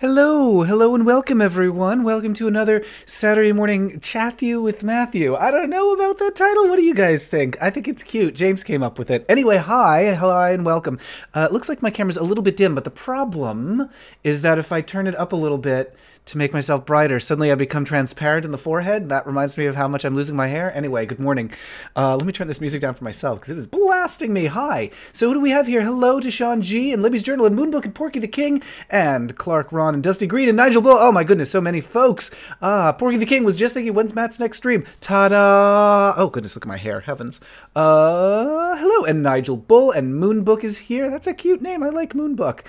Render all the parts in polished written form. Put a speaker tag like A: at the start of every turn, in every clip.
A: Hello, hello, and welcome, everyone. Welcome to another Saturday morning Chat You with Matthew. I don't know about that title. What do you guys think? I think it's cute. James came up with it. Anyway, hi, and welcome. It looks like my camera's a little bit dim, but the problem is that if I turn it up a little bit to make myself brighter, suddenly I become transparent in the forehead. That reminds me of how much I'm losing my hair. Anyway, good morning. Let me turn this music down for myself because it is blasting me. Hi. So who do we have here? Hello to Sean G. and Libby's Journal and Moonbook and Porky the King and Clark, Ron, and Dusty Green and Nigel Bull. Oh my goodness, so many folks. Porky the King was just thinking, when's Matt's next stream? Ta-da! Oh goodness, look at my hair. Heavens. Hello, and Nigel Bull and Moonbook is here. That's a cute name. I like Moonbook.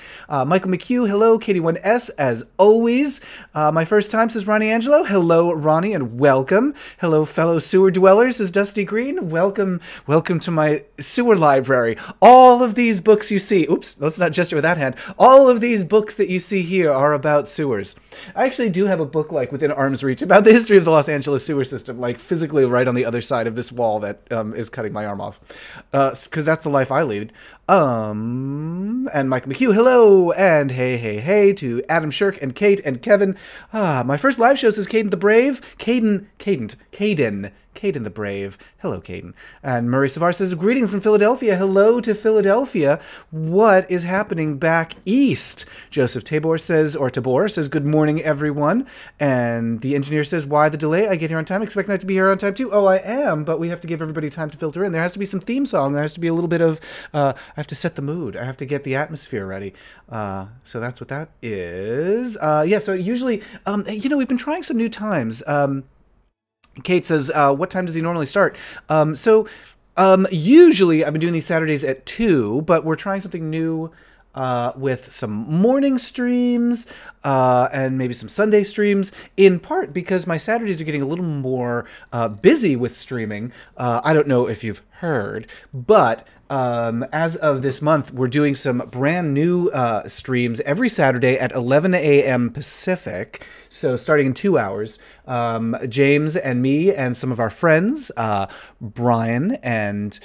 A: Michael McHugh, hello. Katie1S, as always. My first time, says Ronnie Angelo. Hello, Ronnie, and welcome. Hello, fellow sewer dwellers, says Dusty Green. Welcome to my sewer library. All of these books you see, oops, let's not gesture with that hand. All of these books that you see here are about sewers. I actually do have a book, like, within arm's reach about the history of the Los Angeles sewer system, like, physically right on the other side of this wall that is cutting my arm off. Because that's the life I lead. And Mike McHugh, hello, and hey to Adam Shirk and Kate and Kevin. My first live show, says Caden the Brave. Caden the Brave. Hello, Caden. And Murray Savar says, greeting from Philadelphia. Hello to Philadelphia. What is happening back east? Joseph Tabor says, good morning, everyone. And the engineer says, why the delay? I get here on time. Expect not to be here on time, too. Oh, I am, but we have to give everybody time to filter in. There has to be some theme song. There has to be a little bit of, I have to set the mood. I have to get the atmosphere ready. So that's what that is. Yeah, so usually, we've been trying some new times. Kate says, what time does he normally start? Usually I've been doing these Saturdays at 2, but we're trying something new with some morning streams and maybe some Sunday streams, in part because my Saturdays are getting a little more busy with streaming. I don't know if you've heard, but as of this month, we're doing some brand new streams every Saturday at 11 a.m. Pacific. So starting in 2 hours, James and me and some of our friends, Brian and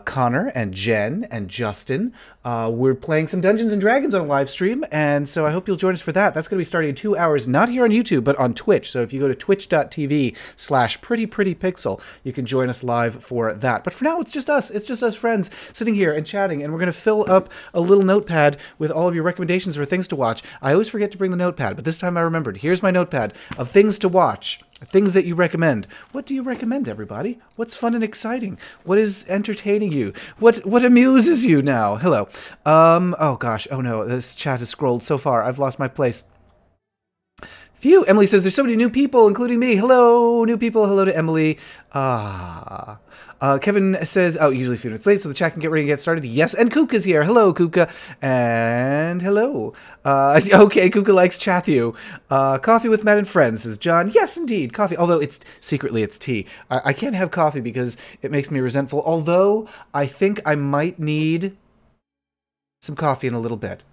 A: Connor and Jen and Justin, we're playing some Dungeons and Dragons on a live stream, and so I hope you'll join us for that. That's going to be starting in 2 hours, not here on YouTube, but on Twitch. So if you go to twitch.tv/prettyprettypixel, you can join us live for that. But for now, it's just us. It's just us friends sitting here and chatting, and we're going to fill up a little notepad with all of your recommendations for things to watch. I always forget to bring the notepad, but this time I remembered. Here's my notepad of things to watch. Things that you recommend. What do you recommend, everybody? What's fun and exciting? What is entertaining you? What amuses you now? Hello. Oh gosh. Oh no. This chat has scrolled so far. I've lost my place. Phew. Emily says there's so many new people, including me. Hello, new people. Hello to Emily. Kevin says, oh, usually a few minutes late, so the chat can get ready and get started. Yes, and Kuka's here. Hello, Kuka. And hello. Okay, Kuka likes Chathu. Coffee with Matt and friends, says John. Yes, indeed, coffee. Although it's tea. I can't have coffee because it makes me resentful. Although I think I might need some coffee in a little bit.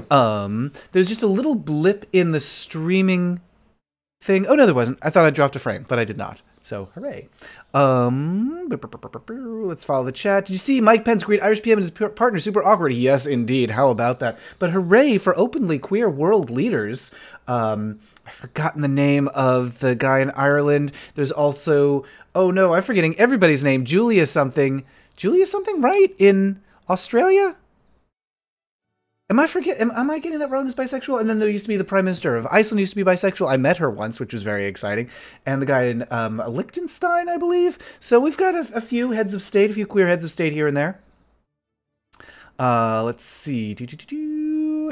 A: There's just a little blip in the streaming thing. Oh, no, there wasn't. I thought I dropped a frame, but I did not. So, hooray. Let's follow the chat. Did you see Mike Pence greet Irish PM and his partner? Super awkward. Yes, indeed. How about that? But hooray for openly queer world leaders. I've forgotten the name of the guy in Ireland. There's also, oh no, I'm forgetting everybody's name. Julia something, right? In Australia? Am I getting that wrong as bisexual? And then there used to be the Prime Minister of Iceland used to be bisexual. I met her once, which was very exciting. And the guy in Liechtenstein, I believe. So we've got a few heads of state, a few queer heads of state here and there. Let's see.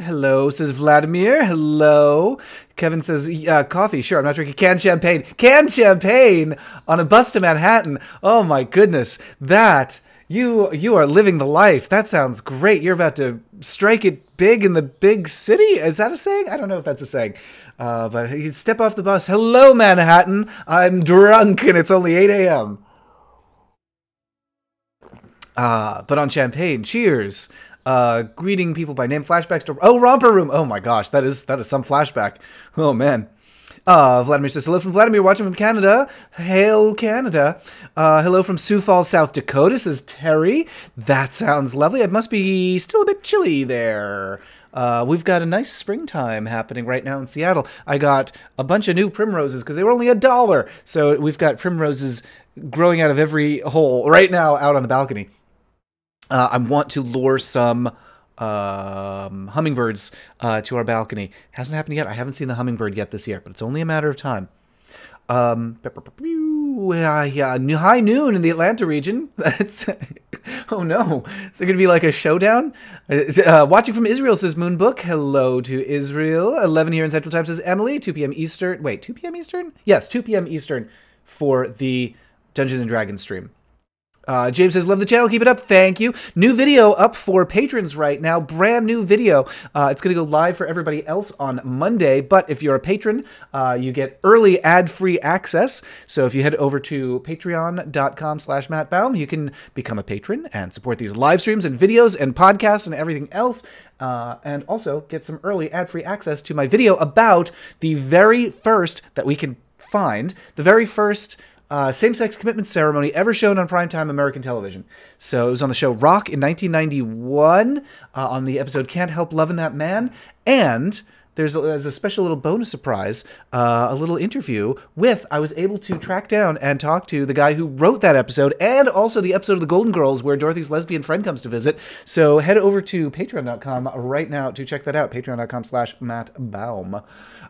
A: Hello, says Vladimir. Hello. Kevin says, coffee. Sure, I'm not drinking canned champagne. Canned champagne on a bus to Manhattan. Oh my goodness. That... You are living the life. That sounds great. You're about to strike it big in the big city. Is that a saying? I don't know if that's a saying. But you step off the bus. Hello, Manhattan. I'm drunk and it's only 8 a.m. But on champagne. Cheers. Greeting people by name. Flashbacks to... Oh, Romper Room. Oh my gosh. That is some flashback. Oh man. Vladimir says, hello from Vladimir, watching from Canada. Hail Canada. Hello from Sioux Falls, South Dakota, says Terry. That sounds lovely. It must be still a bit chilly there. We've got a nice springtime happening right now in Seattle. I got a bunch of new primroses because they were only $1. So we've got primroses growing out of every hole right now out on the balcony. I want to lure some hummingbirds to our balcony. Hasn't happened yet. I haven't seen the hummingbird yet this year, but it's only a matter of time. High noon in the Atlanta region. That's oh no, is it gonna be like a showdown? Watching from Israel, says Moonbook. Hello to Israel. 11 here in Central Time, says Emily. 2 p.m. Eastern. Wait, 2 p.m. Eastern? Yes, 2 p.m. Eastern for the Dungeons and Dragons stream. James says, love the channel, keep it up, thank you. New video up for patrons right now, brand new video. It's going to go live for everybody else on Monday, but if you're a patron, you get early ad-free access. So if you head over to patreon.com/Matt Baume, you can become a patron and support these live streams and videos and podcasts and everything else. And also get some early ad-free access to my video about the very first that we can find, the very first same-sex commitment ceremony ever shown on primetime American television. So it was on the show Rock in 1991, on the episode Can't Help Lovin' That Man, and there's a special little bonus surprise, a little interview with, I was able to track down and talk to the guy who wrote that episode, and also the episode of The Golden Girls where Dorothy's lesbian friend comes to visit. So head over to patreon.com right now to check that out, patreon.com/Matt Baume.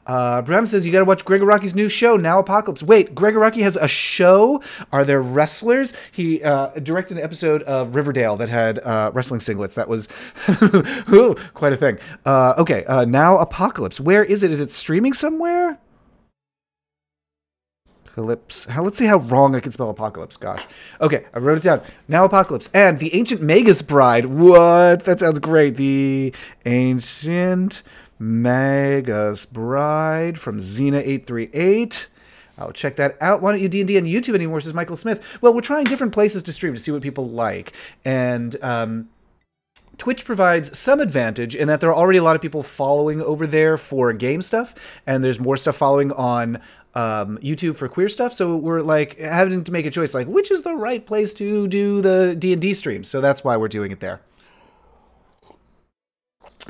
A: Brown says, you gotta watch Gregoroki's new show, Now Apocalypse. Wait, Gregoroki has a show? Are there wrestlers? He directed an episode of Riverdale that had wrestling singlets. That was quite a thing. Okay, Now Apocalypse. Where is it? Is it streaming somewhere? Let's see how wrong I can spell apocalypse. Gosh. Okay, I wrote it down. Now Apocalypse. And The Ancient Magus Bride. What? That sounds great. The Ancient Magus Bride from Xena838. I'll check that out. Why don't you D&D on YouTube anymore, says Michael Smith. Well, we're trying different places to stream to see what people like. And Twitch provides some advantage in that there are already a lot of people following over there for game stuff. And there's more stuff following on YouTube for queer stuff. So we're like having to make a choice, like which is the right place to do the D&D streams. So that's why we're doing it there.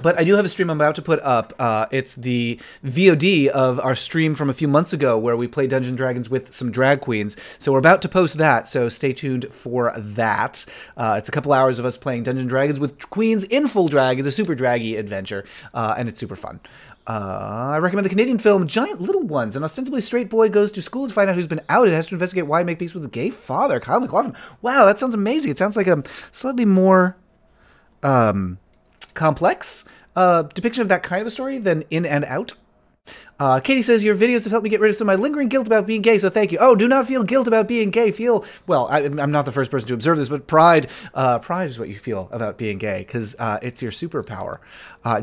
A: But I do have a stream I'm about to put up. It's the VOD of our stream from a few months ago where we played Dungeons & Dragons with some drag queens. So we're about to post that, so stay tuned for that. It's a couple hours of us playing Dungeons & Dragons with queens in full drag. It's a super draggy adventure, and it's super fun. I recommend the Canadian film Giant Little Ones. An ostensibly straight boy goes to school to find out who's been outed, has to investigate why and make peace with a gay father. Kyle MacLachlan. Wow, that sounds amazing. It sounds like a slightly more complex depiction of that kind of a story than In and Out. Katie says, your videos have helped me get rid of some of my lingering guilt about being gay, so thank you. Oh, do not feel guilt about being gay. Feel, well, I'm not the first person to observe this, but pride is what you feel about being gay, because it's your superpower.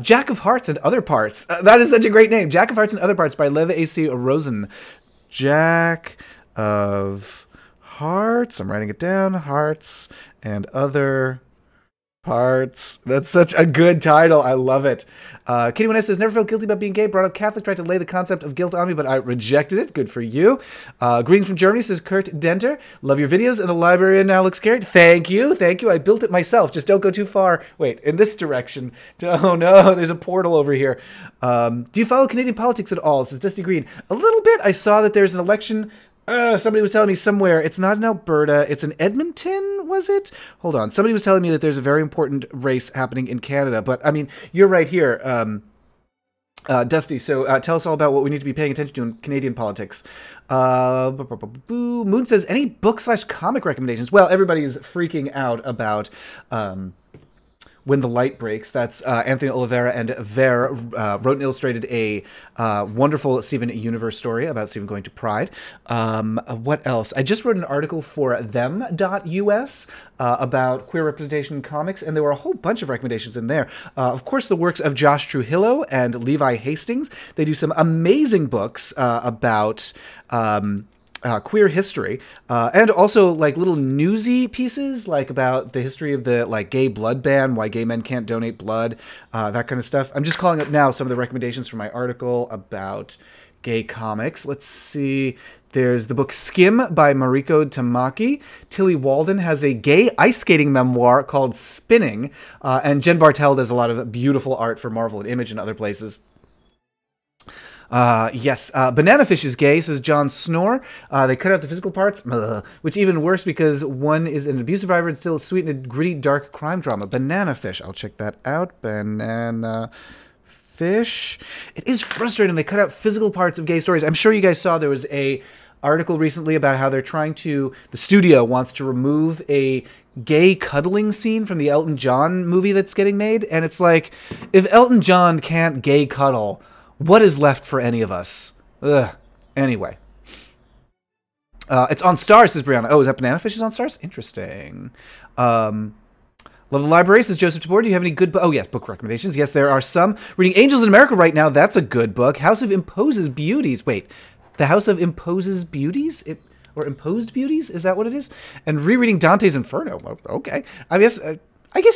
A: Jack of Hearts and Other Parts. That is such a great name. Jack of Hearts and Other Parts by Lev A.C. Rosen. Jack of Hearts. I'm writing it down. Hearts and Other Parts. That's such a good title. I love it. Kitty Wyness says, never felt guilty about being gay. Brought up Catholic, tried to lay the concept of guilt on me, but I rejected it. Good for you. Greetings from Germany, says Kurt Denter. Love your videos, and the librarian now looks scared. Thank you. Thank you. I built it myself. Just don't go too far. Wait, in this direction. Oh no, there's a portal over here. Do you follow Canadian politics at all, says Dusty Green? A little bit. I saw that there's an election. Somebody was telling me somewhere, it's not in Alberta, it's in Edmonton, was it? Hold on. Somebody was telling me that there's a very important race happening in Canada, but I mean, you're right here, Dusty, so tell us all about what we need to be paying attention to in Canadian politics. Moon says, any book/comic recommendations? Well, everybody's freaking out about When the Light Breaks. That's Anthony Oliveira and Ver wrote and illustrated a wonderful Steven Universe story about Steven going to Pride. What else? I just wrote an article for them.us about queer representation in comics, and there were a whole bunch of recommendations in there. Of course, the works of Josh Trujillo and Levi Hastings. They do some amazing books about queer history, and also like little newsy pieces like about the history of the gay blood ban, why gay men can't donate blood, that kind of stuff. I'm just calling up now some of the recommendations from my article about gay comics. Let's see. There's the book Skim by Mariko Tamaki. Tilly Walden has a gay ice skating memoir called Spinning. And Jen Bartel does a lot of beautiful art for Marvel and Image and other places. Yes, Banana Fish is gay, says John Snore. They cut out the physical parts, which even worse because one is an abuse survivor and still sweet in a gritty, dark crime drama. Banana Fish, I'll check that out. Banana Fish. It is frustrating they cut out physical parts of gay stories. I'm sure you guys saw there was a article recently about how they're trying to, the studio wants to remove a gay cuddling scene from the Elton John movie that's getting made. And it's like, if Elton John can't gay cuddle, what is left for any of us? Ugh. Anyway. It's on Starz, says Brianna. Oh, is that Banana Fish is on Starz? Interesting. Love the Library, says Joseph Tabor. Do you have any good oh, yes, book recommendations? Yes, there are some. Reading Angels in America right now. That's a good book. House of Imposes Beauties. Wait, The House of Imposes Beauties? Or Imposed Beauties? Is that what it is? And rereading Dante's Inferno. Okay. I guess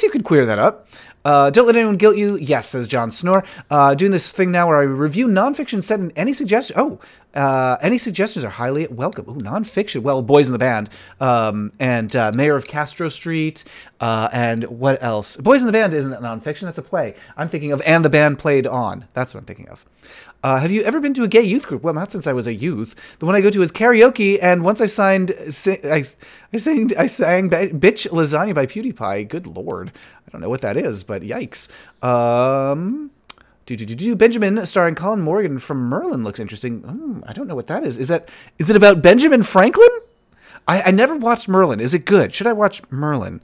A: you could queer that up. Don't let anyone guilt you. Yes, says John Snore. Doing this thing now where I review nonfiction set in any suggestions. Any suggestions are highly welcome. Ooh, nonfiction. Well, Boys in the Band. And Mayor of Castro Street. And what else? Boys in the Band isn't nonfiction. That's a play. I'm thinking of And the Band Played On. That's what I'm thinking of. Have you ever been to a gay youth group? Well, not since I was a youth. The one I go to is karaoke, and once I sang Bitch Lasagna by PewDiePie. Good lord. I don't know what that is, but yikes. Benjamin, starring Colin Morgan from Merlin, looks interesting. I don't know what that is. Is it about Benjamin Franklin? I never watched Merlin. Is it good? Should I watch Merlin?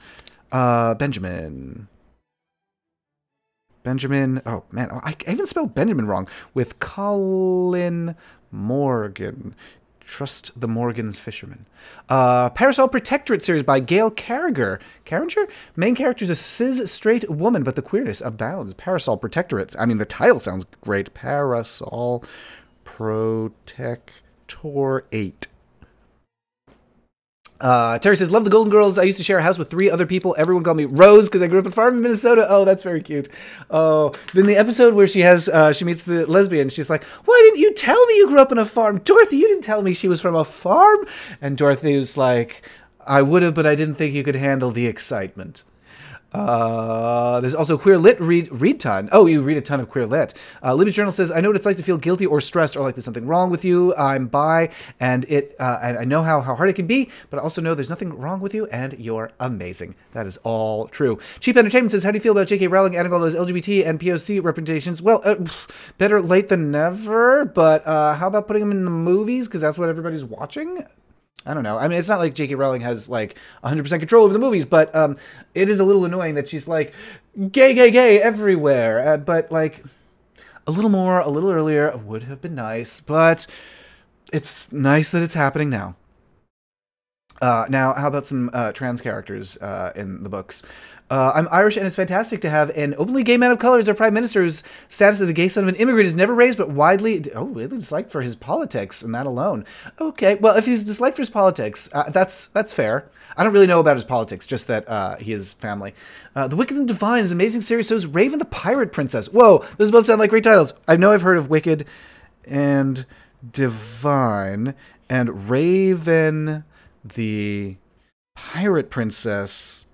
A: Benjamin, oh man, I even spelled Benjamin wrong. With Colin Morgan. Trust the Morgan's Fisherman. Parasol Protectorate series by Gail Carriger. Carringer? Main character is a cis straight woman, but the queerness abounds. Parasol Protectorate. I mean, the title sounds great. Parasol Protectorate. Terry says, love the Golden Girls. I used to share a house with 3 other people. Everyone called me Rose because I grew up in farm in Minnesota. Oh, that's very cute. Oh, then the episode where she meets the lesbian, she's like, why didn't you tell me you grew up in a farm? Dorothy, you didn't tell me she was from a farm. And Dorothy was like, I would have, but I didn't think you could handle the excitement. There's also Queer Lit read ton. Oh, you read a ton of Queer Lit. Libby's Journal says, I know what it's like to feel guilty or stressed or like there's something wrong with you. I'm bi, and I know how hard it can be, but I also know there's nothing wrong with you, and you're amazing. That is all true. Cheap Entertainment says, how do you feel about J.K. Rowling adding all those LGBT and POC representations? Well, better late than never, but how about putting them in the movies? Because that's what everybody's watching. I don't know. I mean, it's not like J.K. Rowling has, like, 100% control over the movies, but it is a little annoying that she's like, gay, gay, gay everywhere. But, like, a little more, a little earlier would have been nice, but it's nice that it's happening now. Now, how about some trans characters in the books? I'm Irish, and it's fantastic to have an openly gay man of color as our prime minister whose status as a gay son of an immigrant is never raised, but widely disliked for his politics, and that alone. Okay, well, if he's disliked for his politics, that's fair. I don't really know about his politics, just that he is family. The Wicked and Divine is an amazing series, so is Raven the Pirate Princess. Whoa, those both sound like great titles. I know I've heard of Wicked and Divine, and Raven the Pirate Princess.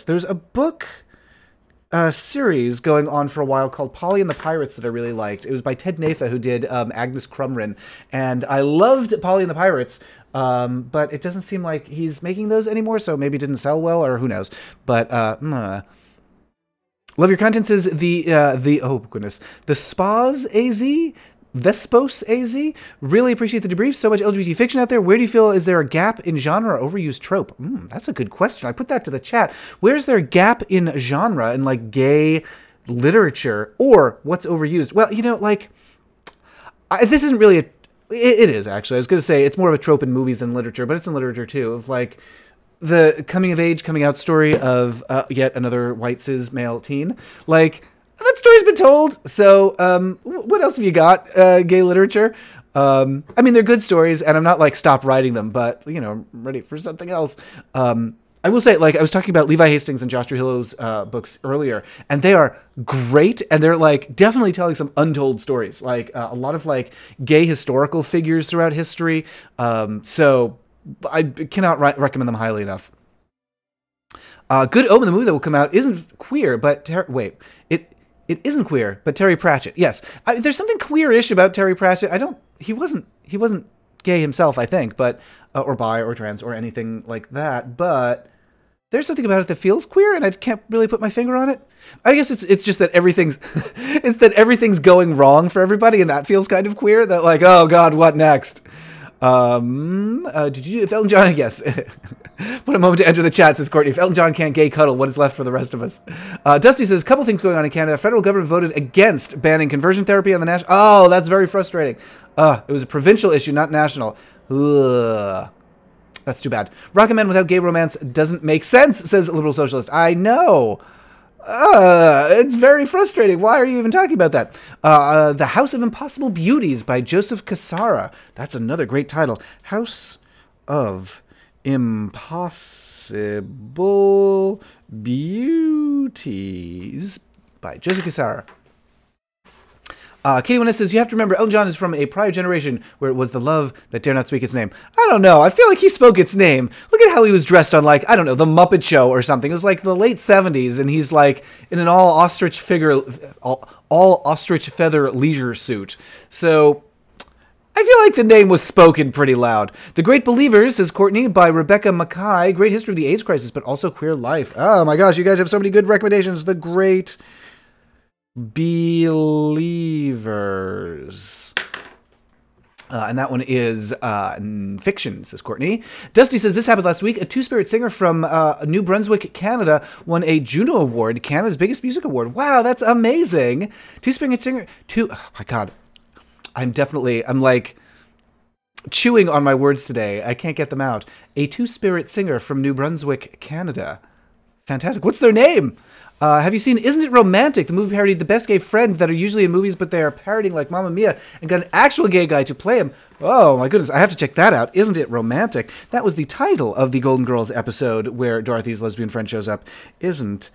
A: There's a book series going on for a while called Polly and the Pirates that I really liked. It was by Ted Natha, who did Agnes Crumrin, and I loved Polly and the Pirates, but it doesn't seem like he's making those anymore, so maybe it didn't sell well, or who knows. But love your content says oh goodness, the Spas AZ. Vespos AZ, really appreciate the debrief. So much LGBT fiction out there. Where do you feel is there a gap in genre or overused trope? That's a good question. I put that to the chat. Where's there a gap in genre in like gay literature, or what's overused? Well, you know, like this isn't really a. It is actually. I was going to say it's more of a trope in movies than literature, but it's in literature too. Of like the coming of age, coming out story of yet another white cis male teen, like. That story's been told. So, what else have you got? Gay literature. I mean, they're good stories, and I'm not like stop writing them, but you know, I'm ready for something else. I will say, like, I was talking about Levi Hastings and Josh Trujillo's books earlier, and they are great, and they're, like, definitely telling some untold stories, like, a lot of, like, gay historical figures throughout history, so I cannot recommend them highly enough. Good Omen, the movie that will come out, isn't queer, but... It isn't queer, but Terry Pratchett, yes. There's something queerish about Terry Pratchett. He wasn't gay himself, I think, but... or bi, or trans, or anything like that, but... There's something about it that feels queer, and I can't really put my finger on it. I guess it's just that everything's everything's going wrong for everybody, and that feels kind of queer. That like, oh God, what next? Did you? If Elton John, yes. What a moment to enter the chat, says Courtney. If Elton John can't gay cuddle, what is left for the rest of us? Dusty says, couple things going on in Canada. Federal government voted against banning conversion therapy on the national. Oh, that's very frustrating. It was a provincial issue, not national. Ugh. That's too bad. Rocket Man without gay romance doesn't make sense, says Liberal Socialist. I know. It's very frustrating. Why are you even talking about that? The House of Impossible Beauties by Joseph Cassara. That's another great title. House of Impossible Beauties by Joseph Cassara. Katie Wynne says, you have to remember, Elton John is from a prior generation where it was the love that dare not speak its name. I don't know. I feel like he spoke its name. Look at how he was dressed on, like, I don't know, The Muppet Show or something. It was like the late 70s, and he's like in an all ostrich feather leisure suit. So I feel like the name was spoken pretty loud. The Great Believers, says Courtney, by Rebecca Mackay. Great history of the AIDS crisis, but also queer life. Oh my gosh, you guys have so many good recommendations. The Great Believers. And that one is fiction, says Courtney. Dusty says, this happened last week. A two-spirit singer from New Brunswick, Canada, won a Juno Award, Canada's biggest music award. Wow, that's amazing. Two-spirit singer. Oh my God. I'm like chewing on my words today. I can't get them out. A two-spirit singer from New Brunswick, Canada. Fantastic. What's their name? Have you seen Isn't It Romantic? The movie parodied the best gay friend that are usually in movies, but they are parodying like Mamma Mia and got an actual gay guy to play him. Oh my goodness, I have to check that out. Isn't It Romantic? That was the title of the Golden Girls episode where Dorothy's lesbian friend shows up. Isn't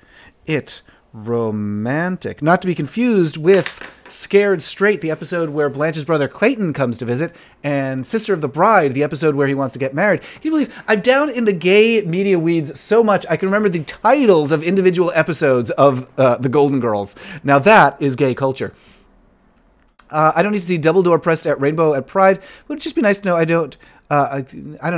A: It Romantic? Not to be confused with Scared Straight, the episode where Blanche's brother Clayton comes to visit, and Sister of the Bride, the episode where he wants to get married. Can you believe I'm down in the gay media weeds so much I can remember the titles of individual episodes of the Golden Girls. Now that is gay culture. I don't need to see double door pressed at Rainbow at Pride. Would it just be nice to know I don't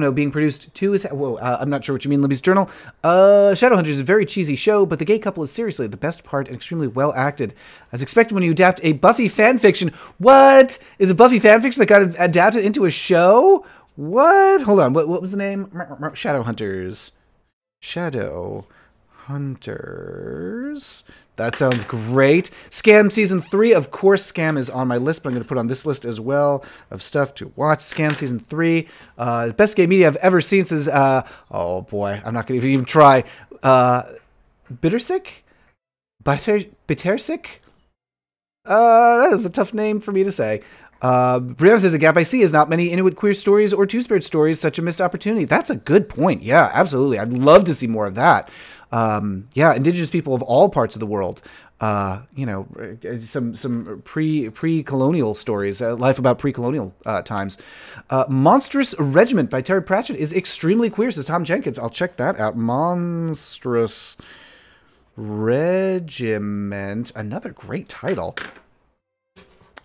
A: know, being produced too is... Whoa, I'm not sure what you mean, Libby's Journal. Shadowhunters is a very cheesy show, but the gay couple is seriously the best part and extremely well acted. As expected when you adapt a Buffy fanfiction. What? Is a Buffy fanfiction that got adapted into a show? What? Hold on, what was the name? Shadowhunters. Shadowhunters. That sounds great. Scam Season 3. Of course, Scam is on my list, but I'm going to put on this list as well of stuff to watch. Scam Season 3. The best gay media I've ever seen says, oh boy, I'm not going to even try. Bittersick? Bittersick? That is a tough name for me to say. Brianna says, a gap I see is not many Inuit queer stories or two-spirit stories, such a missed opportunity. That's a good point. Yeah, absolutely. I'd love to see more of that. Yeah, indigenous people of all parts of the world. You know, some pre-colonial stories, life about pre-colonial times. Monstrous Regiment by Terry Pratchett is extremely queer, says Tom Jenkins. I'll check that out. Monstrous Regiment, another great title.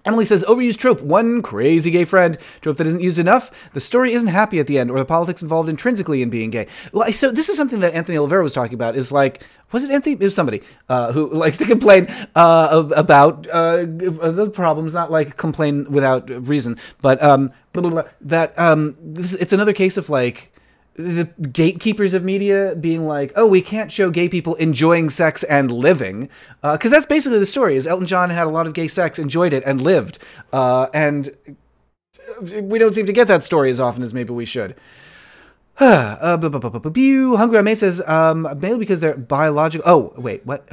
A: Emily says, overused trope, one crazy gay friend. Trope that isn't used enough. The story isn't happy at the end, or the politics involved intrinsically in being gay. Well, so this is something that Anthony Oliveira was talking about, is like, was it Anthony? It was somebody who likes to complain about the problems, not like complain without reason, but that it's another case of like, the gatekeepers of media being like, oh, we can't show gay people enjoying sex and living. Because that's basically the story, is Elton John had a lot of gay sex, enjoyed it, and lived. And we don't seem to get that story as often as maybe we should. Hungry Mate says, mainly because they're biological... Oh, wait, what?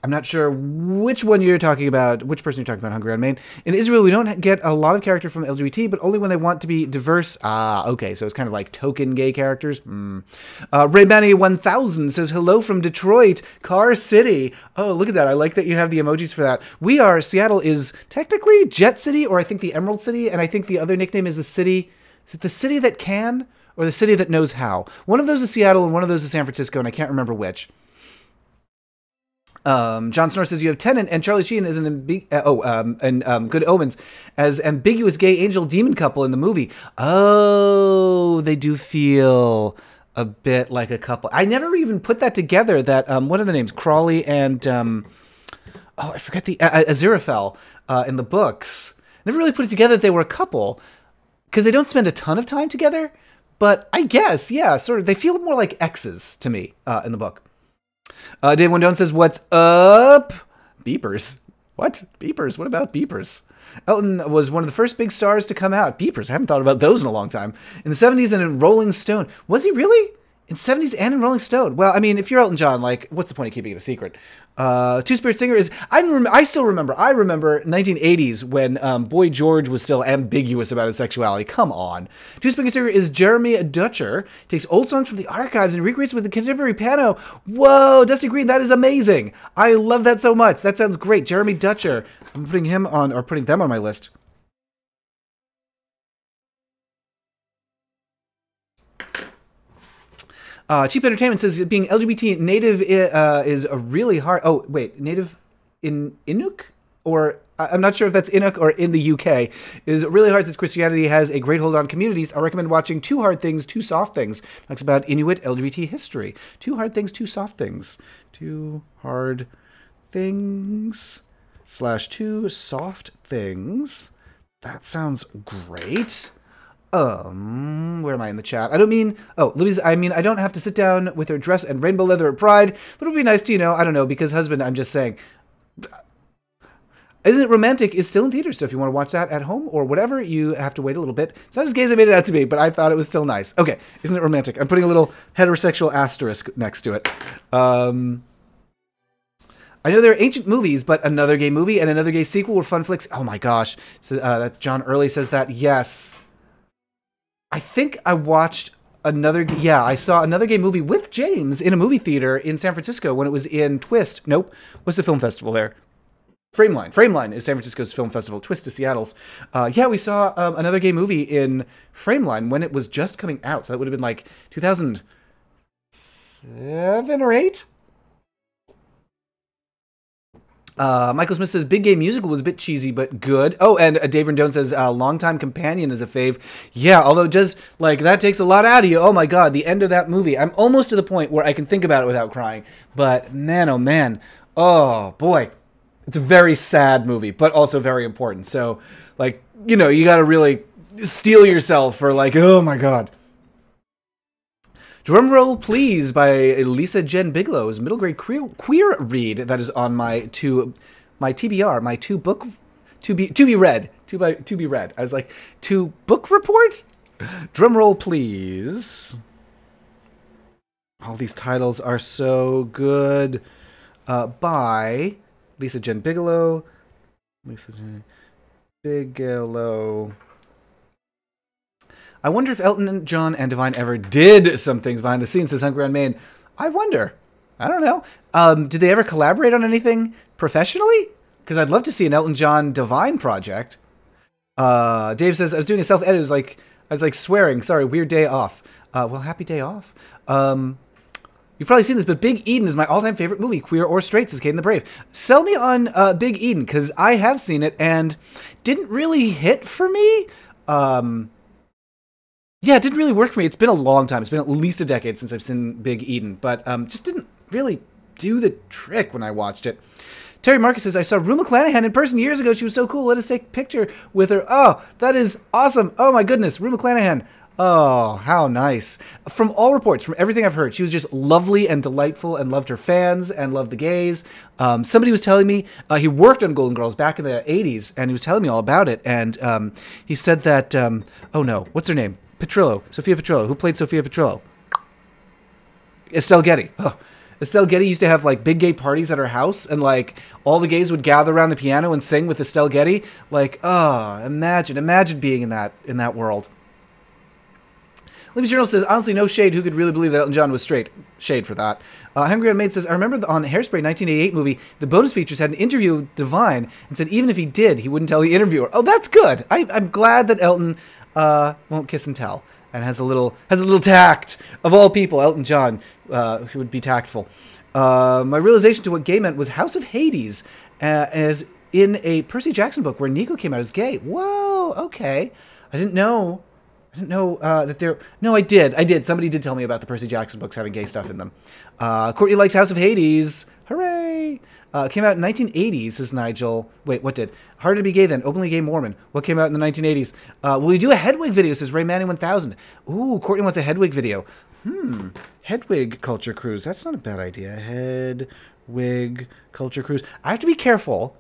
A: I'm not sure which one you're talking about, which person you're talking about, Hungry on Main. In Israel, we don't get a lot of character from LGBT, but only when they want to be diverse. Ah, okay, so it's kind of like token gay characters. Raybani 1000 says, hello from Detroit, Car City. Oh, look at that. I like that you have the emojis for that. Seattle is technically Jet City, or I think the Emerald City, and I think the other nickname is the city. Is it the city that can, or the city that knows how? One of those is Seattle, and one of those is San Francisco, and I can't remember which. John Snor says you have Tennant and Charlie Sheen as Good Omens as ambiguous gay angel demon couple in the movie. Oh, they do feel a bit like a couple. I never even put that together. That what are the names? Crawley and I forget the Aziraphale in the books. Never really put it together that they were a couple because they don't spend a ton of time together. But I guess, yeah, sort of. They feel more like exes to me in the book. Dave Wondone says, what's up? Beepers. What? Beepers? What about beepers? Elton was one of the first big stars to come out. Beepers. I haven't thought about those in a long time. In the 70s and in Rolling Stone. Was he really? In 70s and in Rolling Stone? Well, I mean, if you're Elton John, like, what's the point of keeping it a secret? Two-Spirit Singer is... I remember 1980s when Boy George was still ambiguous about his sexuality. Come on. Two-Spirit Singer is Jeremy Dutcher. Takes old songs from the archives and recreates with the contemporary piano. Whoa, Dusty Green, that is amazing. I love that so much. That sounds great. Jeremy Dutcher. I'm putting him on, or putting them on my list. Cheap Entertainment says being LGBT native is a really hard... Oh, wait. Native in Inuk? Or... I'm not sure if that's Inuk or in the UK. Is really hard since Christianity has a great hold on communities. I recommend watching Two Hard Things, Two Soft Things. Talks about Inuit LGBT history. Two Hard Things, Two Soft Things. Two Hard Things / Two Soft Things. That sounds great. Where am I in the chat? I don't mean... Oh, Louise, I mean, I don't have to sit down with her dress and rainbow leather at Pride, but it would be nice to, I don't know, because husband, I'm just saying... Isn't It Romantic is still in theaters, so if you want to watch that at home or whatever, you have to wait a little bit. It's not as gay as I made it out to be, but I thought it was still nice. Okay, Isn't It Romantic? I'm putting a little heterosexual asterisk next to it. I know there are ancient movies, but another gay movie and another gay sequel were fun flicks. Oh my gosh. So, that's John Early says that. Yes. I think I watched another... Yeah, I saw another gay movie with James in a movie theater in San Francisco when it was in Twist. Nope. What's the film festival there? Frameline. Frameline is San Francisco's film festival. Twist is Seattle's. Yeah, we saw another gay movie in Frameline when it was just coming out. So that would have been like 2007 or 8? Michael Smith says, Big Gay Musical was a bit cheesy, but good. Oh, and Dave Rendon says, Longtime Companion is a fave. Yeah, although just, like, that takes a lot out of you. Oh my god, the end of that movie. I'm almost to the point where I can think about it without crying. But, man, oh man. Oh, boy. It's a very sad movie, but also very important. So, like, you gotta really steel yourself for, like, oh my god. Drumroll Please by Lisa Jen Bigelow is a middle grade queer read that is on my TBR, my to be read. I was like, to book report? Drumroll Please. All these titles are so good. By Lisa Jen Bigelow. I wonder if Elton John and Divine ever did some things behind the scenes, says Hungry on Main. I wonder. I don't know. Did they ever collaborate on anything professionally? Because I'd love to see an Elton John Divine project. Dave says, I was doing a self-edit. I was like swearing. Sorry, weird day off. Well, happy day off. You've probably seen this, but Big Eden is my all-time favorite movie, queer or straight, says Caden the Brave. Sell me on Big Eden, because I have seen it and didn't really hit for me. Yeah, it didn't really work for me. It's been a long time. It's been at least a decade since I've seen Big Eden, but just didn't really do the trick when I watched it. Terry Marcus says, I saw Rue McClanahan in person years ago. She was so cool. Let us take a picture with her. Oh, that is awesome. Oh, my goodness. Rue McClanahan. Oh, how nice. From all reports, from everything I've heard, she was just lovely and delightful and loved her fans and loved the gays. Somebody was telling me, he worked on Golden Girls back in the 80s, and he was telling me all about it. And he said that, oh no, what's her name? Petrillo. Sophia Petrillo. Who played Sophia Petrillo? Estelle Getty. Oh. Estelle Getty used to have like big gay parties at her house, and like all the gays would gather around the piano and sing with Estelle Getty. Like, oh, imagine being in that world. Libby Journal says, honestly, no shade. Who could really believe that Elton John was straight? Shade for that. Hungry on Maid says, I remember on Hairspray 1988 movie, the bonus features had an interview with Divine and said even if he did, he wouldn't tell the interviewer. Oh, that's good. I'm glad that Elton won't kiss and tell and has a little tact. Of all people, Elton John, who would be tactful. My realization to what gay meant was House of Hades, as in a Percy Jackson book where Nico came out as gay. Whoa, okay. I didn't know that there... No, I did. Somebody did tell me about the Percy Jackson books having gay stuff in them. Courtney likes House of Hades. Hooray! Came out in 1980s, says Nigel. Wait, what did? Harder to be gay then. Openly gay Mormon. What came out in the 1980s? Will you do a Hedwig video, says Ray Manning 1000. Ooh, Courtney wants a Hedwig video. Hedwig Culture Cruise. That's not a bad idea. Hedwig Culture Cruise. I have to be careful.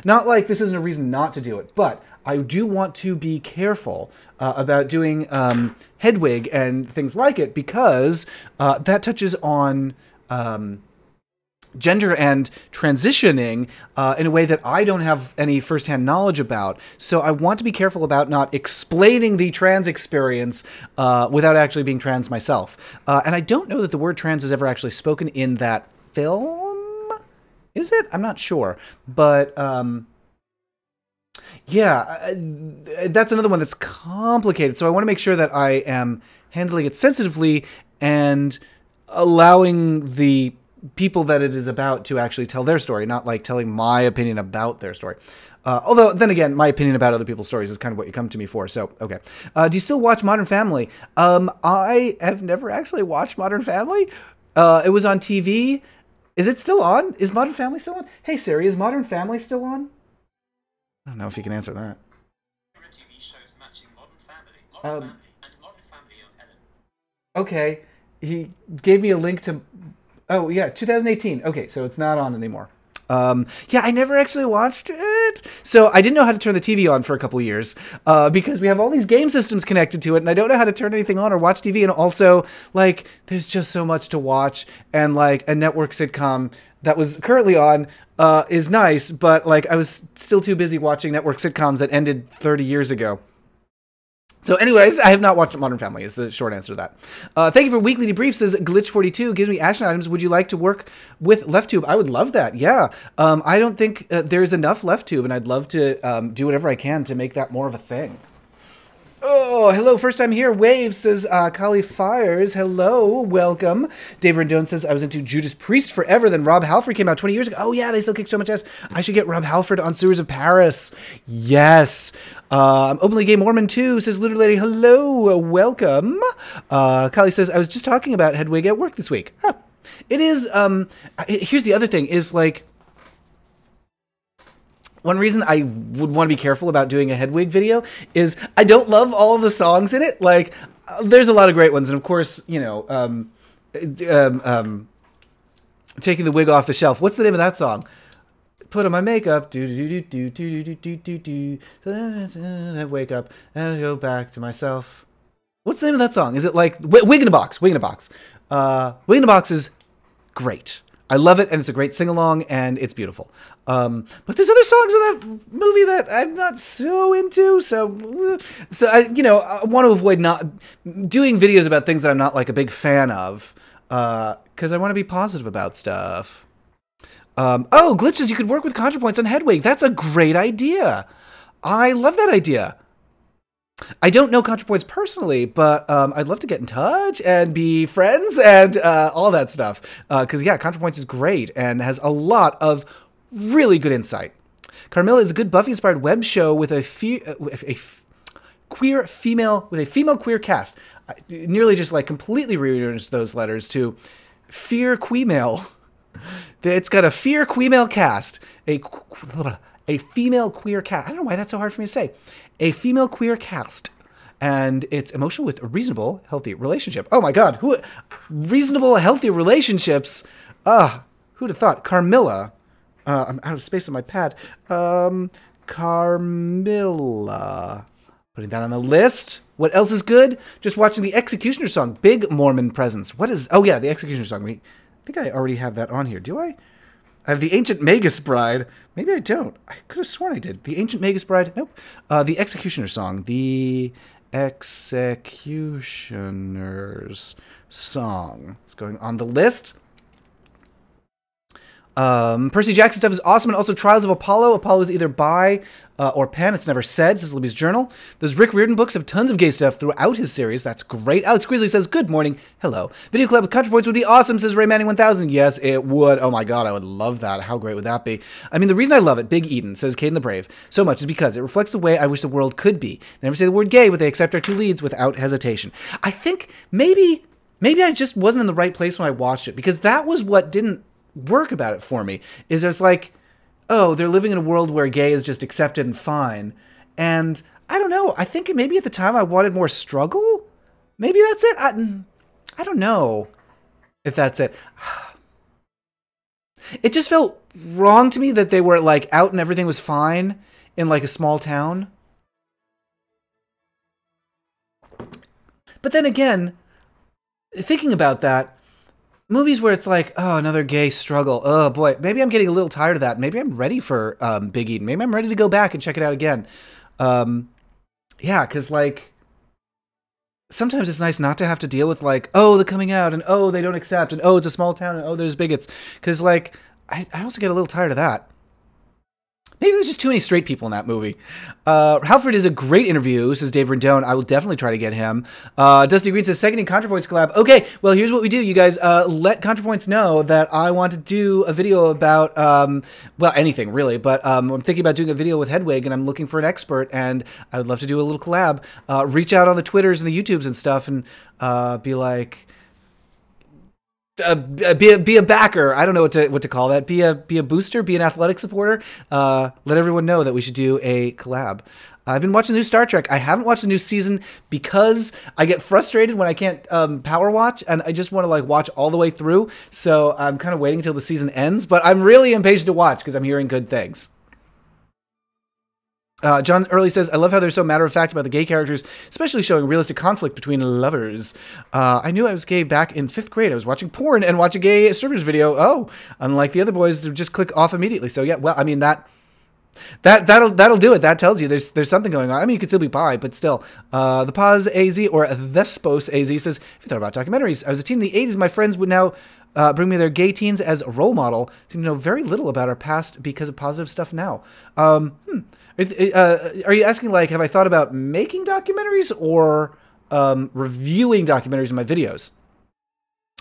A: Not like this isn't a reason not to do it, but I do want to be careful about doing Hedwig and things like it because that touches on gender and transitioning in a way that I don't have any firsthand knowledge about. So I want to be careful about not explaining the trans experience without actually being trans myself. And I don't know that the word trans is ever actually spoken in that film. Is it? I'm not sure. But yeah, that's another one that's complicated. So I want to make sure that I am handling it sensitively and allowing the people that it is about to actually tell their story, not like telling my opinion about their story. Although, then again, my opinion about other people's stories is kind of what you come to me for. So, okay. Do you still watch Modern Family? I have never actually watched Modern Family. It was on TV. Is it still on? Is Modern Family still on? Hey Siri, is Modern Family still on? I don't know if you can answer that.
B: TV shows matching Modern Family, Modern Family, and Modern Family on Ellen.
A: Okay, he gave me a link to. Oh yeah, 2018. Okay, so it's not on anymore. Yeah, I never actually watched it. So I didn't know how to turn the TV on for a couple of years because we have all these game systems connected to it and I don't know how to turn anything on or watch TV. And also, like, there's just so much to watch. And, like, a network sitcom that was currently on is nice, but, like, I was still too busy watching network sitcoms that ended 30 years ago. So anyways, I have not watched Modern Family is the short answer to that. Thank you for weekly debrief, says Glitch42. Gives me action items. Would you like to work with LeftTube? I would love that. Yeah. I don't think there's enough LeftTube, and I'd love to do whatever I can to make that more of a thing. Oh, hello, first time here. Wave says, Kali Fires, hello, welcome. Dave Rendon says, I was into Judas Priest forever, then Rob Halford came out 20 years ago. Oh yeah, they still kick so much ass. I should get Rob Halford on Sewers of Paris. Yes. Openly Gay Mormon 2 says, Literally Lady, hello, welcome. Kali says, I was just talking about Hedwig at work this week. Huh. It is, here's the other thing, is like, one reason I would want to be careful about doing a Hedwig video is I don't love all of the songs in it. Like, there's a lot of great ones. And of course, you know, Taking the Wig Off the Shelf. What's the name of that song? Put on my makeup, do do do do do do do do do. Wake up and go back to myself. What's the name of that song? Is it like Wig in a Box? Wig in a Box. Wig in a Box is great. I love it, and it's a great sing-along, and it's beautiful. But there's other songs in that movie that I'm not so into, so I, you know, I want to avoid not doing videos about things that I'm not like a big fan of, because I want to be positive about stuff. Oh, Glitches, you could work with ContraPoints on Hedwig. That's a great idea. I love that idea. I don't know ContraPoints personally, but I'd love to get in touch and be friends and all that stuff. Because, yeah, ContraPoints is great and has a lot of really good insight. Carmilla is a good Buffy-inspired web show with a female queer cast. I nearly just like completely rearranged those letters to Fear Queemale. It's got a Fear Queemale cast. A female queer cast. I don't know why that's so hard for me to say. A female queer cast. And it's emotional with a reasonable, healthy relationship. Oh my god. Reasonable, healthy relationships. Who'd have thought? Carmilla. I'm out of space on my pad. Carmilla. Putting that on the list. What else is good? Just watching the Executioner song. Big Mormon presence. What is... Oh yeah, the Executioner song. think I already have that on here. Do I? I have the Ancient Magus Bride. Maybe I don't. I could have sworn I did. The Ancient Magus Bride. Nope. The Executioner Song. The Executioner's Song. It's going on the list. Percy Jackson stuff is awesome, and also Trials of Apollo. Apollo is either bi or pan. It's never said. Says Libby's Journal. Those Rick Riordan books have tons of gay stuff throughout his series. That's great. Alex Grizzly says, good morning. Hello. Video collab with ContraPoints would be awesome, says Ray Manning 1000. Yes, it would. Oh my god, I would love that. How great would that be? I mean, the reason I love it, Big Eden, says Caden the Brave, so much is because it reflects the way I wish the world could be. They never say the word gay, but they accept our two leads without hesitation. I think maybe I just wasn't in the right place when I watched it, because that was what didn't work about it for me. Is it's like, oh, they're living in a world where gay is just accepted and fine. And I don't know. I think maybe at the time I wanted more struggle. Maybe that's it. I don't know if that's it. It just felt wrong to me that they were like out and everything was fine in like a small town. But then again, thinking about that, movies where it's like, oh, another gay struggle. Oh, boy. Maybe I'm getting a little tired of that. Maybe I'm ready for Big Eden. Maybe I'm ready to go back and check it out again. Yeah, because, like, sometimes it's nice not to have to deal with, like, oh, the coming out, and oh, they don't accept, and oh, it's a small town, and oh, there's bigots. Because, like, I also get a little tired of that. Maybe there's just too many straight people in that movie. Halford is a great interview, says Dave Rendon. I will definitely try to get him. Dusty Green says, seconding ContraPoints collab. Okay, well, here's what we do, you guys. Let ContraPoints know that I want to do a video about, well, anything, really. But I'm thinking about doing a video with Hedwig, and I'm looking for an expert, and I would love to do a little collab. Reach out on the Twitters and the YouTubes and stuff, and be like... be a backer. I don't know what to call that. Be a booster. Be an athletic supporter. Let everyone know that we should do a collab. I've been watching the new Star Trek. I haven't watched the new season because I get frustrated when I can't power watch, and I just want to like watch all the way through. So I'm kind of waiting until the season ends. But I'm really impatient to watch because I'm hearing good things. John Early says, I love how they're so matter-of-fact about the gay characters, especially showing realistic conflict between lovers. I knew I was gay back in 5th grade. I was watching porn and watch a gay strippers video. Oh, unlike the other boys, they just click off immediately. So yeah, well, I mean, that'll do it. That tells you there's something going on. I mean, you could still be bi, but still. The Paz AZ or Thespos AZ says, if you thought about documentaries, I was a teen in the 80s. My friends would now bring me their gay teens as a role model. Seem to know very little about our past because of positive stuff now. Are you asking, like, have I thought about making documentaries or reviewing documentaries in my videos?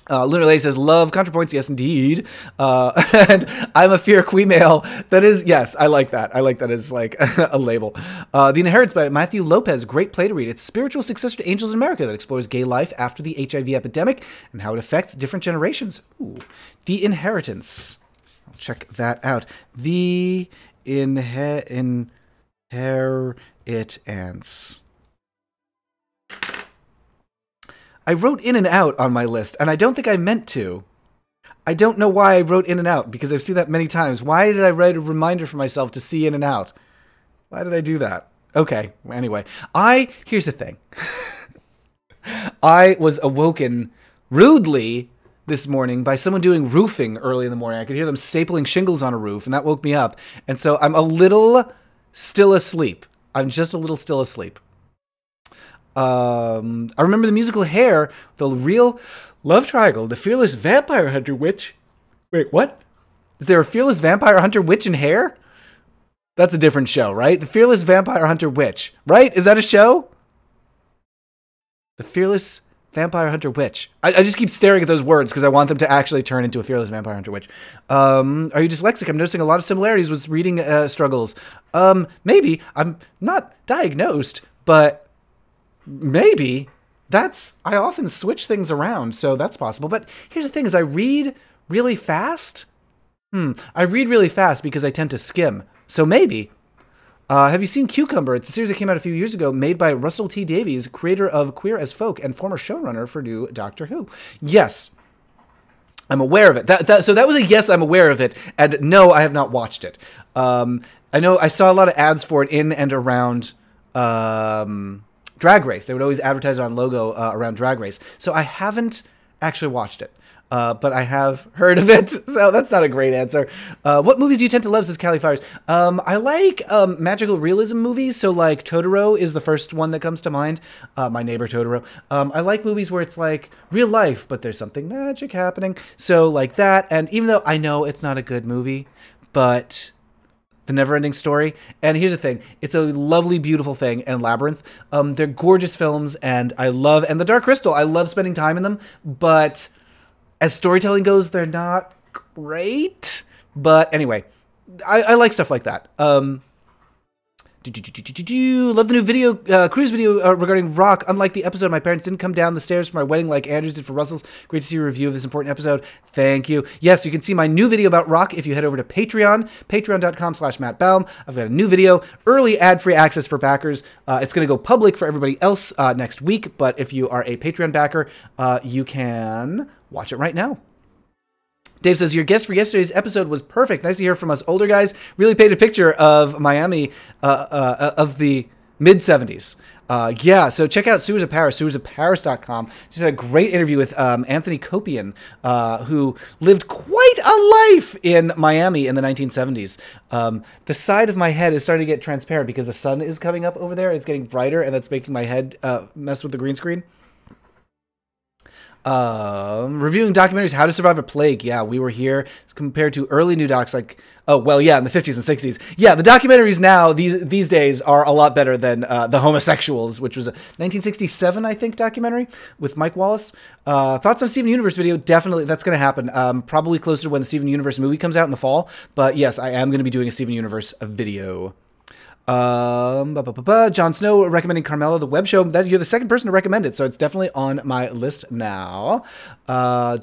A: Lunar Lady says, love ContraPoints. Yes, indeed. And I'm a fear quemale. That is, yes, I like that. I like that as like a label. The Inheritance by Matthew Lopez. Great play to read. It's spiritual successor to Angels in America that explores gay life after the HIV epidemic and how it affects different generations. Ooh. The Inheritance. I'll check that out. The Inheritance. I wrote in and out on my list, and I don't think I meant to. I don't know why I wrote in and out, because I've seen that many times. Why did I write a reminder for myself to see in and out? Why did I do that? Okay, anyway. Here's the thing. I was awoken rudely this morning by someone doing roofing early in the morning. I could hear them stapling shingles on a roof, and that woke me up. And so I'm a little still asleep. I'm just a little still asleep. I remember the musical Hair, the real love triangle, the fearless vampire hunter witch. Wait, what? Is there a fearless vampire hunter witch in Hair? That's a different show, right? The fearless vampire hunter witch, right? Is that a show? The fearless vampire hunter witch. I just keep staring at those words because I want them to actually turn into a fearless vampire hunter witch. Are you dyslexic? I'm noticing a lot of similarities with reading struggles. Maybe. I'm not diagnosed, but maybe. I often switch things around, so that's possible. But here's the thing, is I read really fast. I read really fast because I tend to skim. So maybe. Have you seen Cucumber? It's a series that came out a few years ago, made by Russell T Davies, creator of Queer as Folk and former showrunner for new Doctor Who. Yes. I'm aware of it. So that was a yes, I'm aware of it. And no, I have not watched it. I know I saw a lot of ads for it in and around Drag Race. They would always advertise it on logo around Drag Race. So I haven't actually watched it. but I have heard of it, so that's not a great answer. What movies do you tend to love, says Callie Fires? I like magical realism movies, so like Totoro is the first one that comes to mind. My Neighbor Totoro. I like movies where it's like real life, but there's something magic happening. So like that, and even though I know it's not a good movie, but The Neverending Story. And here's the thing. It's a lovely, beautiful thing. And Labyrinth. They're gorgeous films. And and The Dark Crystal. I love spending time in them. But as storytelling goes, they're not great. But anyway, I like stuff like that. Love the new video, cruise video regarding Rock. Unlike the episode, my parents didn't come down the stairs for my wedding like Andrews did for Russell's. Great to see a review of this important episode. Thank you. Yes, you can see my new video about Rock if you head over to Patreon, patreon.com/Matt Baume. I've got a new video, early ad-free access for backers. It's going to go public for everybody else next week, but if you are a Patreon backer, you can watch it right now. Dave says, your guest for yesterday's episode was perfect. Nice to hear from us older guys. Really painted a picture of Miami of the mid-70s. Yeah, so check out Sewers of Paris, sewersofparis.com. Just had a great interview with Anthony Copian, who lived quite a life in Miami in the 1970s. The side of my head is starting to get transparent because the sun is coming up over there. It's getting brighter, and that's making my head mess with the green screen. Reviewing documentaries, How to Survive a Plague. Yeah, we were here. It's compared to early new docs like, oh, well, yeah, in the 50s and 60s. Yeah, the documentaries now, these days, are a lot better than The Homosexuals, which was a 1967, I think, documentary with Mike Wallace. Thoughts on Steven Universe video? Definitely, that's going to happen. Probably closer to when the Steven Universe movie comes out in the fall. But yes, I am going to be doing a Steven Universe video. Jon Snow recommending Carmela the web show. That you're the second person to recommend it, so it's definitely on my list now. Oh,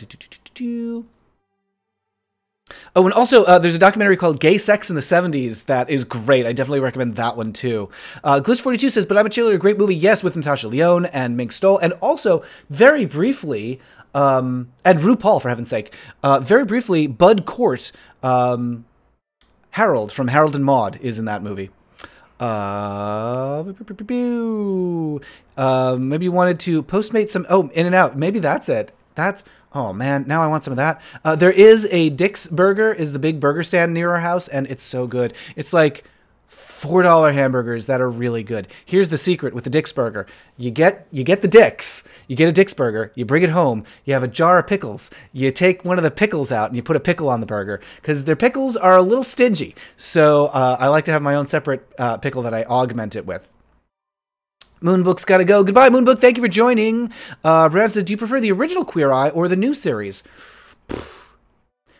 A: and also there's a documentary called Gay Sex in the 70s that is great. I definitely recommend that one too. Glitch42 says, but I'm a Cheerleader, great movie, yes, with Natasha Lyonne and Mink Stoll, and also very briefly, and RuPaul, for heaven's sake, very briefly, Bud Cort, Harold from Harold and Maude is in that movie. Maybe you wanted to Postmate some, In and Out. Maybe that's it. Oh man, now I want some of that. There is a Dick's Burger, is the big burger stand near our house, and it's so good. It's like $4 hamburgers that are really good. Here's the secret with the Dick's Burger. You get the Dick's. You get a Dick's Burger. You bring it home. You have a jar of pickles. You take one of the pickles out and you put a pickle on the burger because their pickles are a little stingy. So I like to have my own separate pickle that I augment it with. Moonbook's got to go. Goodbye, Moonbook. Thank you for joining. Brad says, do you prefer the original Queer Eye or the new series?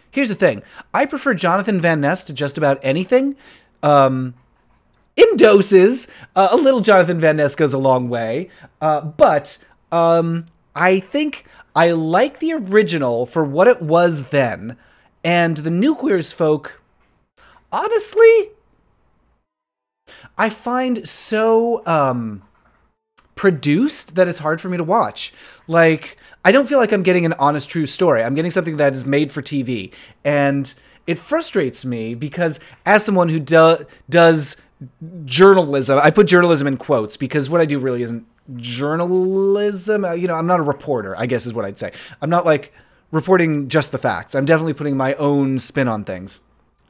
A: Here's the thing. I prefer Jonathan Van Ness to just about anything. In doses, a little Jonathan Van Ness goes a long way, but I think I like the original for what it was then, and the new Queer as Folk, honestly, I find so produced that it's hard for me to watch. Like, I don't feel like I'm getting an honest, true story. I'm getting something that is made for TV, and it frustrates me because as someone who does journalism, I put journalism in quotes because what I do really isn't journalism. I'm not a reporter, I guess is what I'd say. I'm not like reporting just the facts. I'm definitely putting my own spin on things.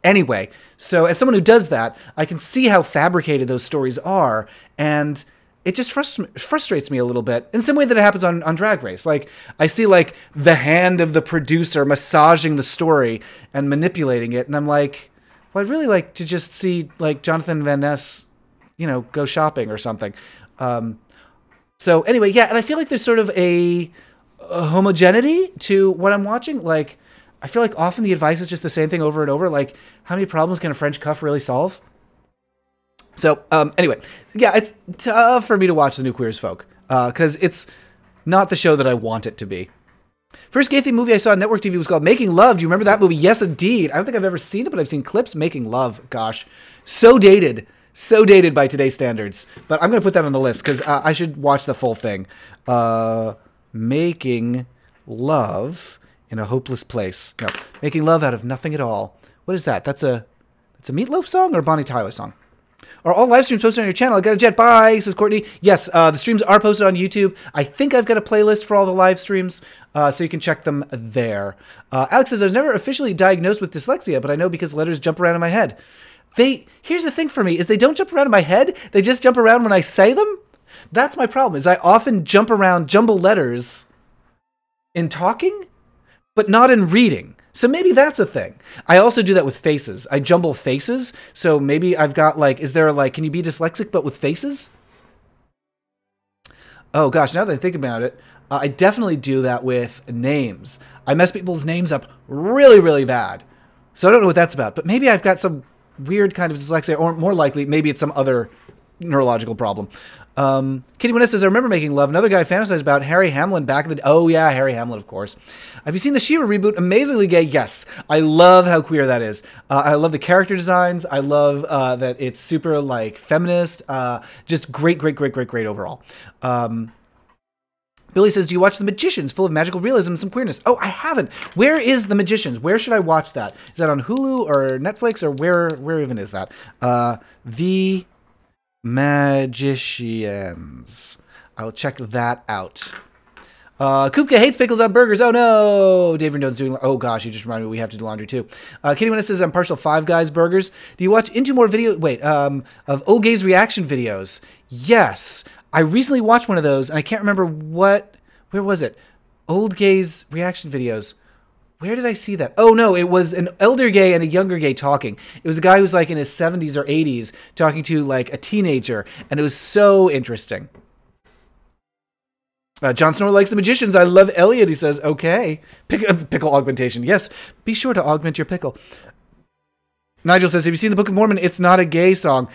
A: Anyway, so as someone who does that, I can see how fabricated those stories are, and it just frustrates me a little bit in some way that it happens on Drag Race. Like, I see like the hand of the producer massaging the story and manipulating it, and I'm like, well, I'd really like to just see like Jonathan Van Ness, go shopping or something. So anyway, yeah, and I feel like there's sort of a homogeneity to what I'm watching. Like, I feel like often the advice is just the same thing over and over. Like, how many problems can a French cuff really solve? So anyway, yeah, it's tough for me to watch the new Queer as Folk because it's not the show that I want it to be. First gay theme movie I saw on network TV was called Making Love. Do you remember that movie? Yes, indeed. I don't think I've ever seen it, but I've seen clips. Making Love. Gosh, so dated by today's standards. But I'm going to put that on the list because I should watch the full thing. Making Love in a Hopeless Place. No, Making Love Out of Nothing at All. What is that? That's a Meatloaf song or a Bonnie Tyler song? Are all live streams posted on your channel? I got a jet. Bye, says Courtney. Yes, the streams are posted on YouTube. I think I've got a playlist for all the live streams, so you can check them there. Alex says, I was never officially diagnosed with dyslexia, but I know because letters jump around in my head. Here's the thing for me, is they don't jump around in my head. They just jump around when I say them. That's my problem, is I often jump around, jumble letters in talking, but not in reading. So maybe that's a thing. I also do that with faces. I jumble faces. So maybe I've got like, can you be dyslexic but with faces? Oh gosh, now that I think about it, I definitely do that with names. I mess people's names up really, really bad. So I don't know what that's about, but maybe I've got some weird kind of dyslexia, or more likely, maybe it's some other neurological problem. Kitty Winnes says, I remember making love. Another guy fantasized about Harry Hamlin back in the... Oh, yeah, Harry Hamlin, of course. Have you seen the She-Ra reboot? Amazingly gay? Yes. I love how queer that is. I love the character designs. I love that it's super, like, feminist. Just great overall. Billy says, do you watch The Magicians? Full of magical realism and some queerness. Oh, I haven't. Where is The Magicians? Where should I watch that? Is that on Hulu or Netflix, or where even is that? The Magicians. I'll check that out. Kupka hates pickles on burgers. Oh no! David None's doing... Oh gosh, you just reminded me we have to do laundry too. Kitty Winnes says, I'm partial Five Guys burgers. Do you watch into more video... Wait, of old gays reaction videos? Yes. I recently watched one of those, and I can't remember what... Where was it? Old gays reaction videos. Where did I see that? Oh, no, it was an elder gay and a younger gay talking. It was a guy who was like in his 70s or 80s talking to like a teenager, and it was so interesting. Jon Snow likes The Magicians. I love Elliot, he says. Okay. Pickle augmentation. Yes, be sure to augment your pickle. Nigel says, have you seen the Book of Mormon? It's not a gay song.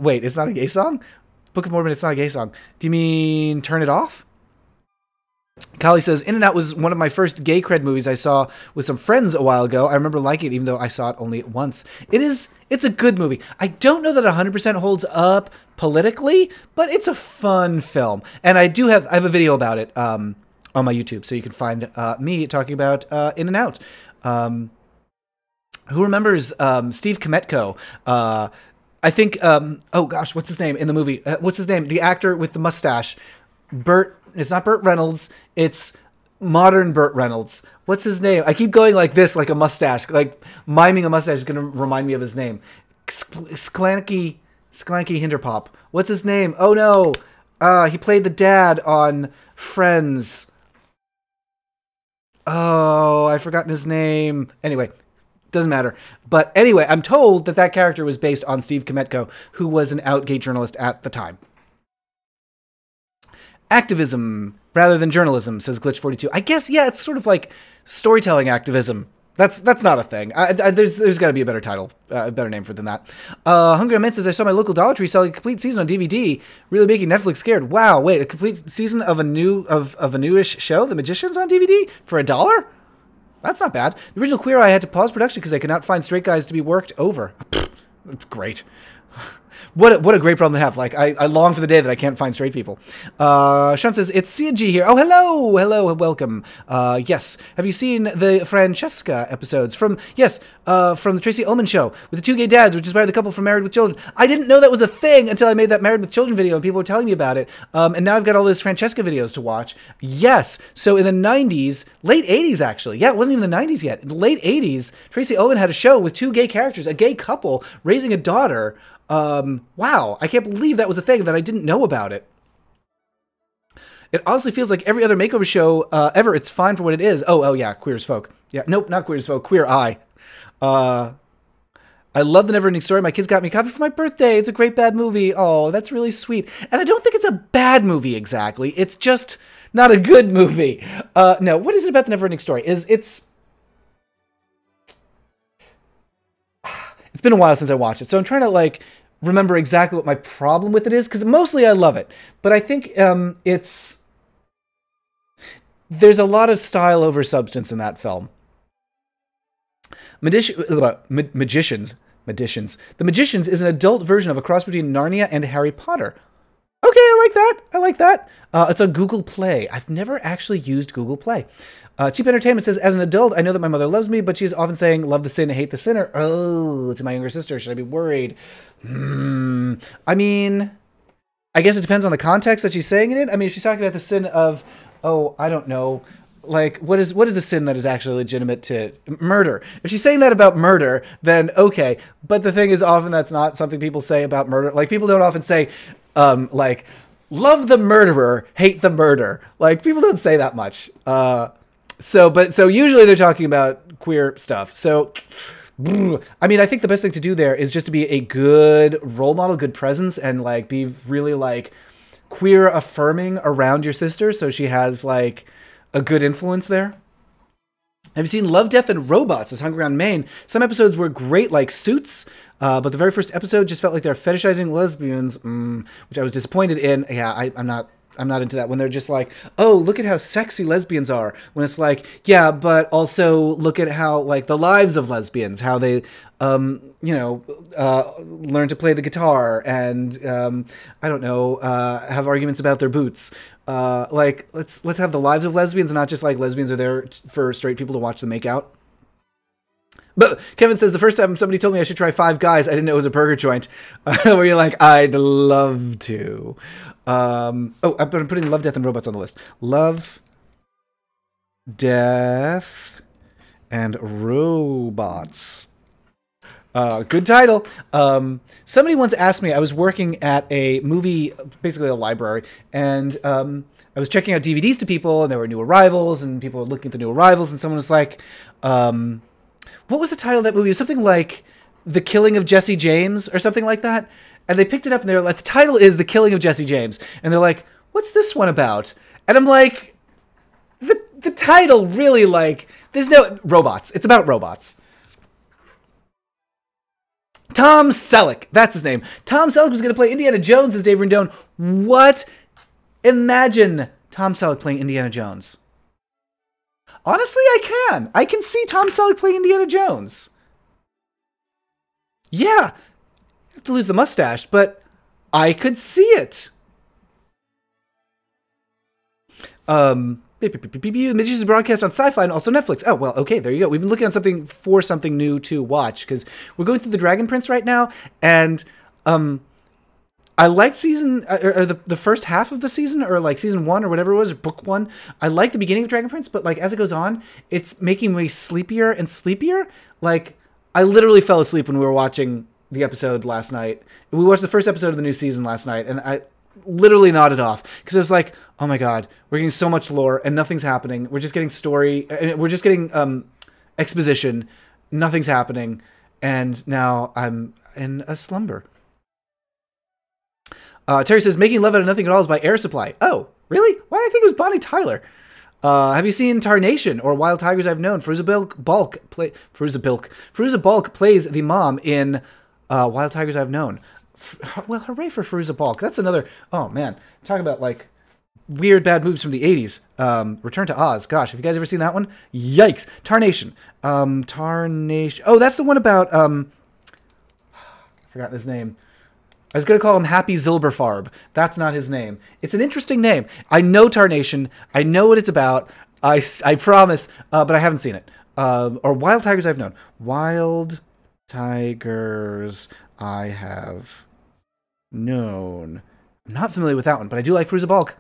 A: Wait, it's not a gay song? Book of Mormon, it's not a gay song. Do you mean Turn It Off? Kali says, In-N-Out was one of my first gay cred movies I saw with some friends a while ago. I remember liking it even though I saw it only once. It's a good movie. I don't know that 100% holds up politically, but it's a fun film. And I have a video about it on my YouTube, so you can find me talking about In-N-Out. Who remembers Steve Kometko? I think, oh gosh, what's his name in the movie? What's his name? The actor with the mustache. It's not Burt Reynolds. It's modern Burt Reynolds. What's his name? I keep going like this, like a mustache. Like miming a mustache is going to remind me of his name. Sklanky Hinterpop. What's his name? Oh no. He played the dad on Friends. Oh, I've forgotten his name. Anyway. Doesn't matter. But anyway, I'm told that character was based on Steve Kometko, who was an out gay journalist at the time. Activism rather than journalism, says Glitch42. I guess, yeah, it's sort of like storytelling activism. That's not a thing. There's got to be a better title, a better name for than that. Hungry Man says, I saw my local Dollar Tree selling a complete season on DVD, really making Netflix scared. Wow, wait, a complete season of a newish show, The Magicians, on DVD for $1? That's not bad. The original Queer Eye had to pause production because they could not find straight guys to be worked over. That's great. What a great problem to have. Like, I long for the day that I can't find straight people. Sean says, it's CNG here. Oh, hello, welcome. Yes. Have you seen the Francesca episodes from the Tracy Ullman show with the two gay dads, which inspired the couple from Married with Children? I didn't know that was a thing until I made that Married with Children video and people were telling me about it. And now I've got all those Francesca videos to watch. Yes. So in the 90s, late 80s actually. Yeah, it wasn't even the 90s yet. In the late 80s, Tracy Ullman had a show with two gay characters, a gay couple raising a daughter. Wow, I can't believe that was a thing that I didn't know about it. It honestly feels like every other makeover show ever. It's fine for what it is. Oh yeah, Queer as Folk. Yeah, nope, not Queer as Folk, Queer Eye. I love The Neverending Story. My kids got me a copy for my birthday. It's a great bad movie. Oh, that's really sweet. And I don't think it's a bad movie exactly. It's just not a good movie. No, what is it about The Neverending Story? It's been a while since I watched it, so I'm trying to like remember exactly what my problem with it is, because mostly I love it, but I think there's a lot of style over substance in that film. Magicians. The Magicians is an adult version of a cross between Narnia and Harry Potter. Okay, I like that. I like that. It's on Google Play. I've never actually used Google Play. Cheap Entertainment says, as an adult, I know that my mother loves me, but she's often saying, love the sin, hate the sinner. Oh, to my younger sister. Should I be worried? I mean, I guess it depends on the context that she's saying it in. I mean, if she's talking about the sin of, oh, I don't know, like, what is a sin that is actually legitimate to murder? If she's saying that about murder, then okay. But the thing is, often that's not something people say about murder. Like, people don't often say, like, love the murderer, hate the murder. Like, people don't say that much. So usually they're talking about queer stuff. So, I mean, I think the best thing to do there is just to be a good role model, good presence, and like be really like queer affirming around your sister, so she has like a good influence there. Have you seen Love, Death, and Robots? It's hung around Maine. Some episodes were great, like Suits, but the very first episode just felt like they're fetishizing lesbians, which I was disappointed in. Yeah, I'm not into that when they're just like, oh, look at how sexy lesbians are. When it's like, yeah, but also look at how like the lives of lesbians, how they, learn to play the guitar and I don't know, have arguments about their boots. Like let's have the lives of lesbians and not just like lesbians are there for straight people to watch them make out. But Kevin says, the first time somebody told me I should try Five Guys, I didn't know it was a burger joint. Where you're like, I'd love to. I'm putting Love, Death, and Robots on the list. Love, Death, and Robots. Good title. Somebody once asked me, I was working at a movie, basically a library, and I was checking out DVDs to people, and there were new arrivals, and people were looking at the new arrivals, and someone was like, what was the title of that movie? It was something like The Killing of Jesse James or something like that. And they picked it up and they were like, the title is The Killing of Jesse James. And they're like, what's this one about? And I'm like, the title really like, there's no robots. It's about robots. Tom Selleck. That's his name. Tom Selleck was going to play Indiana Jones as Dave Rendon. What? Imagine Tom Selleck playing Indiana Jones. Honestly, I can see Tom Selleck playing Indiana Jones. Yeah. You have to lose the mustache, but I could see it. Midges is broadcast on Sci-Fi and also Netflix. Oh, well, okay, there you go. We've been looking at something new to watch, because we're going through The Dragon Prince right now, and I liked the first half of the season, or like season 1 or whatever it was, or book 1. I liked the beginning of Dragon Prince, but like as it goes on, it's making me sleepier and sleepier. Like I literally fell asleep when we were watching the episode last night. We watched the first episode of the new season last night, and I literally nodded off because it was like, oh my god, we're getting so much lore and nothing's happening. We're just getting story, we're just getting exposition. Nothing's happening, and now I'm in a slumber. Terry says, Making Love Out of Nothing at All is by Air Supply. Oh, really? Why did I think it was Bonnie Tyler? Have you seen Tarnation or Wild Tigers I've Known? Fruza Balk plays the mom in Wild Tigers I've Known. Well, hooray for Fruza Balk. That's another... Oh, man. Talk about, like, weird bad movies from the 80s. Return to Oz. Gosh, have you guys ever seen that one? Yikes. Tarnation. Tarnation. Oh, that's the one about... I've forgotten his name. I was going to call him Happy Zilberfarb. That's not his name. It's an interesting name. I know Tarnation. I know what it's about. I promise, but I haven't seen it. Or Wild Tigers I've Known. Wild Tigers I Have Known. I'm not familiar with that one, but I do like Fruza Balk.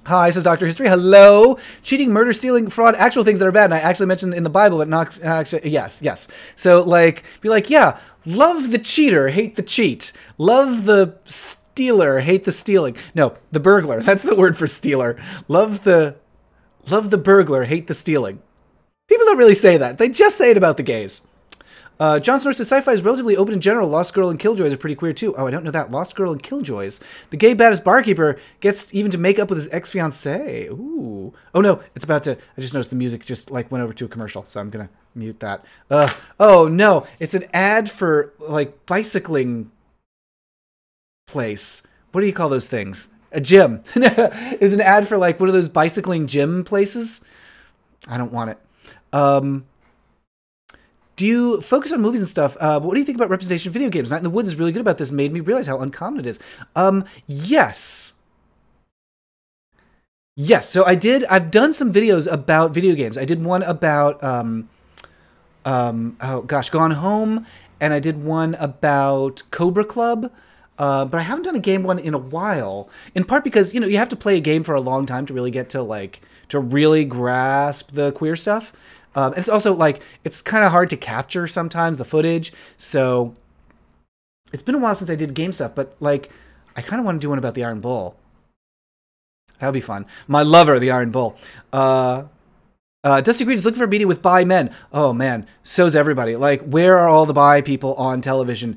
A: Hi, says Dr. History. Hello. Cheating, murder, stealing, fraud, actual things that are bad. And I actually mentioned in the Bible, but not actually. Yes. So, like, be like, yeah, love the cheater, hate the cheat. Love the stealer, hate the stealing. No, the burglar. That's the word for stealer. Love the burglar, hate the stealing. People don't really say that. They just say it about the gays. John Snore says sci-fi is relatively open in general. Lost Girl and Killjoys are pretty queer too. Oh, I don't know that. Lost Girl and Killjoys. The gay baddest barkeeper gets even to make up with his ex-fiancée. Ooh. Oh no, it's about to... I just noticed the music just like went over to a commercial, so I'm gonna mute that. Oh no, it's an ad for like bicycling place. What do you call those things? A gym. It was an ad for like one of those bicycling gym places. I don't want it. Do you focus on movies and stuff? But what do you think about representation of video games? Night in the Woods is really good about this. Made me realize how uncommon it is. Yes. Yes. So I've done some videos about video games. I did one about, oh gosh, Gone Home. And I did one about Cobra Club. But I haven't done a game one in a while. In part because, you know, you have to play a game for a long time to really get to, like, to really grasp the queer stuff. And it's also, like, it's kind of hard to capture sometimes, the footage. So it's been a while since I did game stuff. But, like, I kind of want to do one about the Iron Bull. That would be fun. My lover, the Iron Bull. Dusty Green is looking for a meeting with bi men. Oh, man. So's everybody. Like, where are all the bi people on television?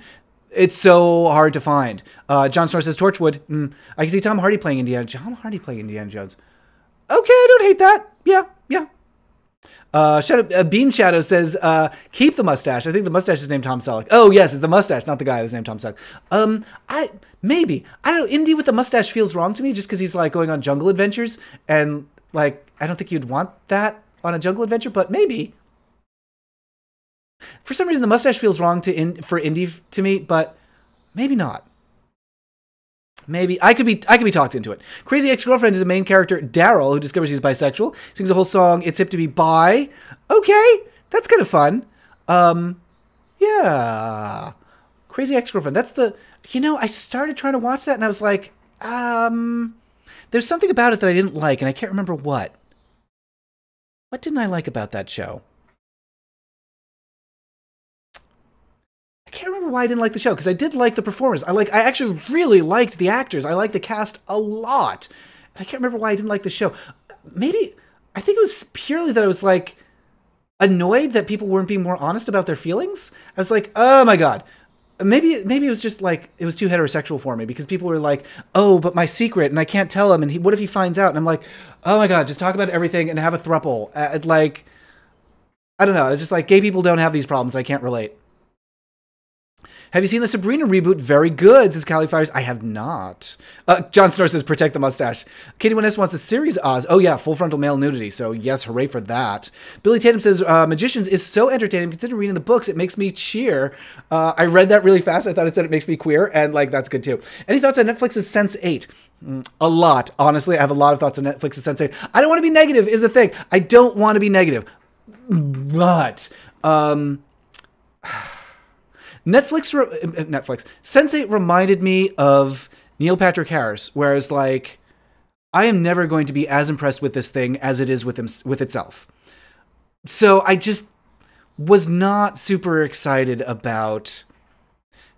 A: It's so hard to find. John Snore says Torchwood. I can see Tom Hardy playing Indiana Jones. Okay, I don't hate that. Yeah. Bean Shadow says, keep the mustache. I think the mustache is named Tom Selleck. Oh, yes, it's the mustache, not the guy that's named Tom Selleck. Maybe. I don't know, Indy with the mustache feels wrong to me just because he's, like, going on jungle adventures. And, like, I don't think you'd want that on a jungle adventure, but maybe. For some reason, the mustache feels wrong for Indy to me, but maybe not. Maybe I could be talked into it. Crazy Ex-Girlfriend is a main character, Daryl, who discovers he's bisexual. Sings a whole song, "It's hip to be bi." Okay, that's kind of fun. Yeah. Crazy Ex-Girlfriend. That's the. You know, I started trying to watch that, and I was like, there's something about it that I didn't like, and I can't remember what. What didn't I like about that show? I can't remember why I didn't like the show, because I did like the performers. I actually really liked the actors. I liked the cast a lot. And I can't remember why I didn't like the show. Maybe, I think it was purely that I was, like, annoyed that people weren't being more honest about their feelings. I was like, oh my god. Maybe it was just, like, it was too heterosexual for me, because people were like, oh, but my secret, and I can't tell him, and what if he finds out? And I'm like, oh my god, just talk about everything and have a throuple. Like, I don't know. It's just like, gay people don't have these problems. I can't relate. Have you seen the Sabrina reboot? Very good, says Callie Fires. I have not. John Snore says, protect the mustache. Katie 1S wants a series Oz. Oh yeah, full frontal male nudity. So yes, hooray for that. Billy Tatum says, Magicians is so entertaining. Consider reading the books. It makes me cheer. I read that really fast. I thought it said it makes me queer. And like, that's good too. Any thoughts on Netflix's Sense8? A lot. Honestly, I have a lot of thoughts on Netflix's Sense8. I don't want to be negative is the thing. I don't want to be negative. But, Netflix. Sense8 reminded me of Neil Patrick Harris, whereas, like, I am never going to be as impressed with this thing as it is with itself. So I just was not super excited about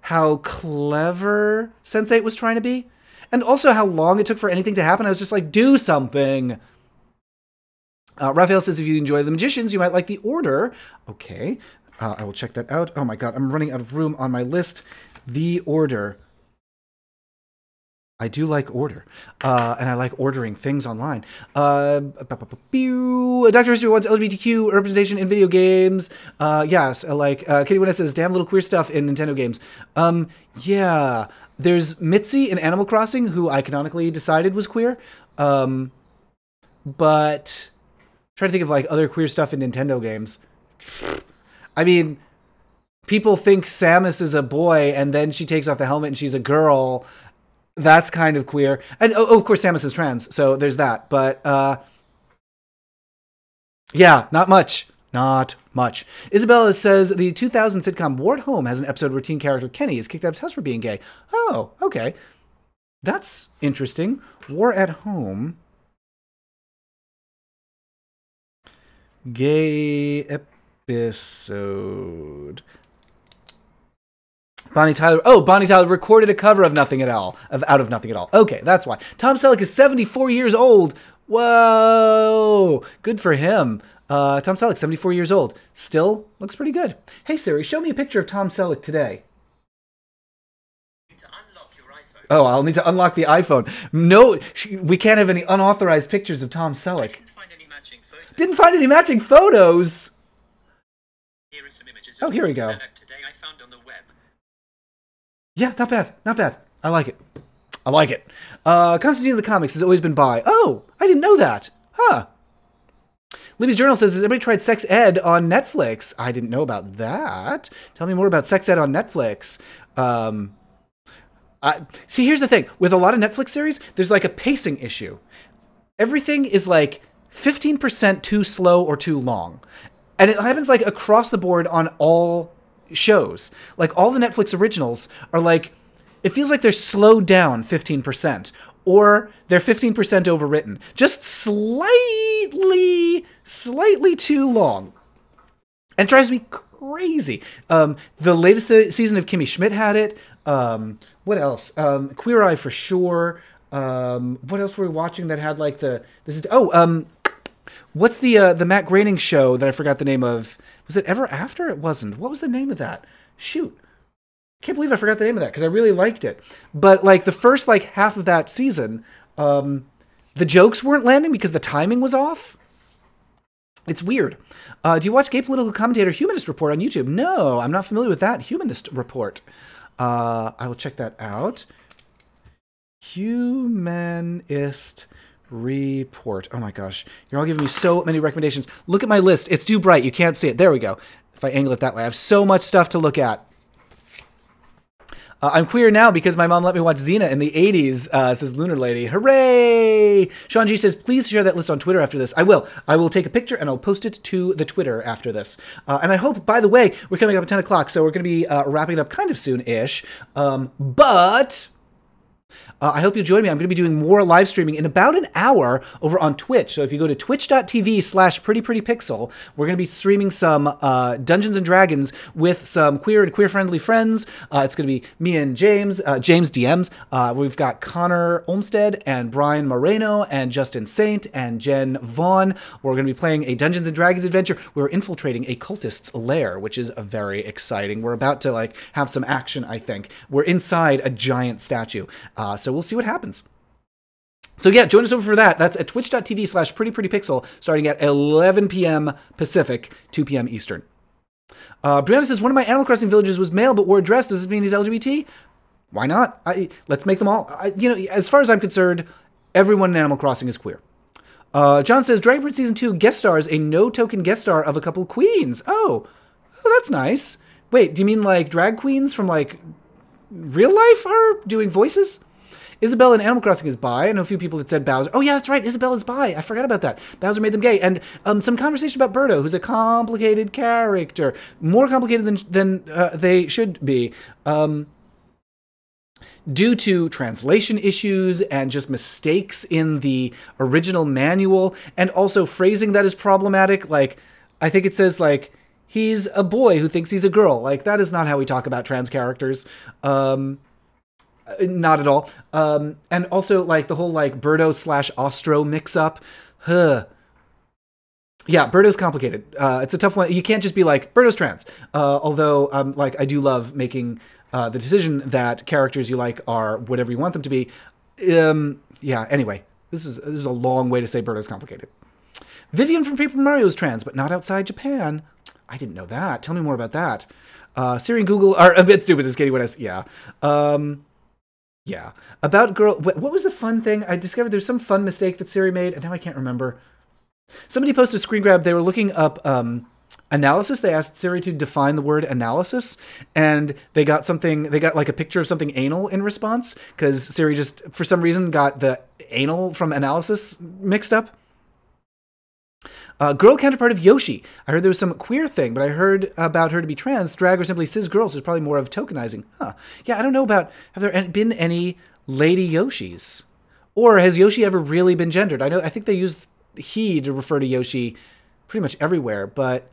A: how clever Sense8 was trying to be, and also how long it took for anything to happen. I was just like, do something. Raphael says, if you enjoy The Magicians, you might like The Order. Okay. I will check that out. Oh my god, I'm running out of room on my list. The Order. I do like order. And I like ordering things online. Dr. History wants LGBTQ representation in video games. Yes, like Kitty Winnet says, damn little queer stuff in Nintendo games. Yeah. There's Mitzi in Animal Crossing, who I canonically decided was queer. But try to think of like other queer stuff in Nintendo games. I mean, people think Samus is a boy, and then she takes off the helmet and she's a girl. That's kind of queer. And, oh, of course, Samus is trans, so there's that. But, yeah, not much. Not much. Isabella says, the 2000 sitcom War at Home has an episode where teen character Kenny is kicked out of his house for being gay. Oh, okay. That's interesting. War at Home. Gay episode. Bonnie Tyler recorded a cover of Nothing at All, of Out of Nothing at All. Okay, that's why. Tom Selleck is 74 years old. Whoa, good for him. Tom Selleck, 74 years old. Still looks pretty good. Hey Siri, show me a picture of Tom Selleck today.
B: To unlock your iPhone.
A: Oh, I'll need to unlock the iPhone. No, we can't have any unauthorized pictures of Tom Selleck.
B: Didn't find any matching photos.
A: Didn't find any matching photos.
B: Here are some images
A: Oh, here we go.
B: Selleck today I found on the web.
A: Yeah, not bad. Not bad. I like it. I like it. Constantine of the Comics has always been bi. Oh, I didn't know that. Huh. Libby's Journal says, has anybody tried sex ed on Netflix? I didn't know about that. Tell me more about sex ed on Netflix. See, here's the thing. With a lot of Netflix series, there's like a pacing issue. Everything is like 15% too slow or too long. And it happens like across the board on all shows. Like all the Netflix originals are like, it feels like they're slowed down 15%. Or they're 15% overwritten. Just slightly too long. And it drives me crazy. The latest season of Kimmy Schmidt had it. What else? Queer Eye for sure. What else were we watching that had like what's the Matt Groening show that I forgot the name of? Was it Ever After? It wasn't. What was the name of that? Shoot. Can't believe I forgot the name of that because I really liked it. But like the first like half of that season, the jokes weren't landing because the timing was off. It's weird. Do you watch Gay Political Commentator Humanist Report on YouTube? No, I'm not familiar with that. Humanist Report. I will check that out. Humanist Report. Oh my gosh. You're all giving me so many recommendations. Look at my list. It's too bright. You can't see it. There we go. If I angle it that way. I have so much stuff to look at. I'm queer now because my mom let me watch Xena in the 80s, says Lunar Lady. Hooray! Sean G says, please share that list on Twitter after this. I will. I will take a picture and I'll post it to the Twitter after this. And I hope, by the way, we're coming up at 10 o'clock, so we're going to be wrapping it up kind of soon-ish. But I hope you'll join me. I'm going to be doing more live streaming in about an hour over on Twitch. So if you go to twitch.tv/prettyprettypixel, we're going to be streaming some Dungeons and Dragons with some queer and queer-friendly friends. It's going to be me and James, James DMs. We've got Connor Olmsted and Brian Moreno and Justin Saint and Jen Vaughn. We're going to be playing a Dungeons and Dragons adventure. We're infiltrating a cultist's lair, which is very exciting. We're about to like have some action, I think. We're inside a giant statue. So we'll see what happens. So yeah, join us over for that. That's at twitch.tv/prettyprettypixel starting at 11 p.m. Pacific, 2 p.m. Eastern. Brianna says, one of my Animal Crossing villagers was male but wore a dress. Does this mean he's LGBT? Why not? Let's make them all. As far as I'm concerned, everyone in Animal Crossing is queer. John says, Dragon Prince Season 2 guest stars a no-token guest star of a couple queens. Oh, that's nice. Wait, do you mean like drag queens from like real life are doing voices? Isabelle in Animal Crossing is bi. I know a few people that said Bowser. Oh yeah, that's right. Isabelle is bi. I forgot about that. Bowser made them gay. And some conversation about Birdo, who's a complicated character. More complicated than they should be. Due to translation issues and just mistakes in the original manual. And also phrasing that is problematic. Like, I think it says like, he's a boy who thinks he's a girl. Like, that is not how we talk about trans characters. Not at all. And also, like, the whole, like, Birdo/Ostro mix-up. Yeah, Birdo's complicated. It's a tough one. You can't just be like, Birdo's trans. Although, like, I do love making the decision that characters you like are whatever you want them to be. Yeah, anyway. This is a long way to say Birdo's complicated. Vivian from Paper Mario is trans, but not outside Japan. I didn't know that. Tell me more about that. Siri and Google are a bit stupid, as Katie West. Yeah. Yeah. About girl... What was the fun thing? I discovered there's some fun mistake that Siri made, and now I can't remember. Somebody posted a screen grab. They were looking up analysis. They asked Siri to define the word analysis, and they got something... They got, like, a picture of something anal in response, because Siri just, for some reason, got the anal from analysis mixed up. Girl counterpart of Yoshi. I heard there was some queer thing, but I heard about her to be trans, drag, or simply cis girls. There's probably more of tokenizing. Huh. Yeah, I don't know about... Have there been any lady Yoshis? Or has Yoshi ever really been gendered? I think they use he to refer to Yoshi pretty much everywhere, but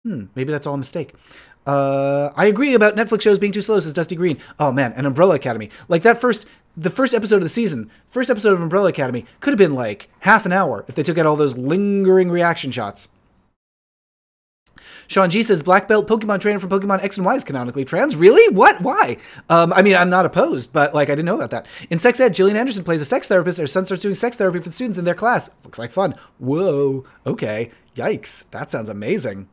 A: maybe that's all a mistake. I agree about Netflix shows being too slow, says Dusty Green. Oh man, and Umbrella Academy. Like the first episode of the season, first episode of Umbrella Academy could have been like half an hour if they took out all those lingering reaction shots. Sean G says, Black Belt Pokemon trainer from Pokemon X and Y is canonically trans. Really? What? Why? I mean, I'm not opposed, but like I didn't know about that. In Sex Ed, Gillian Anderson plays a sex therapist. Her son starts doing sex therapy for the students in their class. Looks like fun. Whoa. Okay. Yikes. That sounds amazing.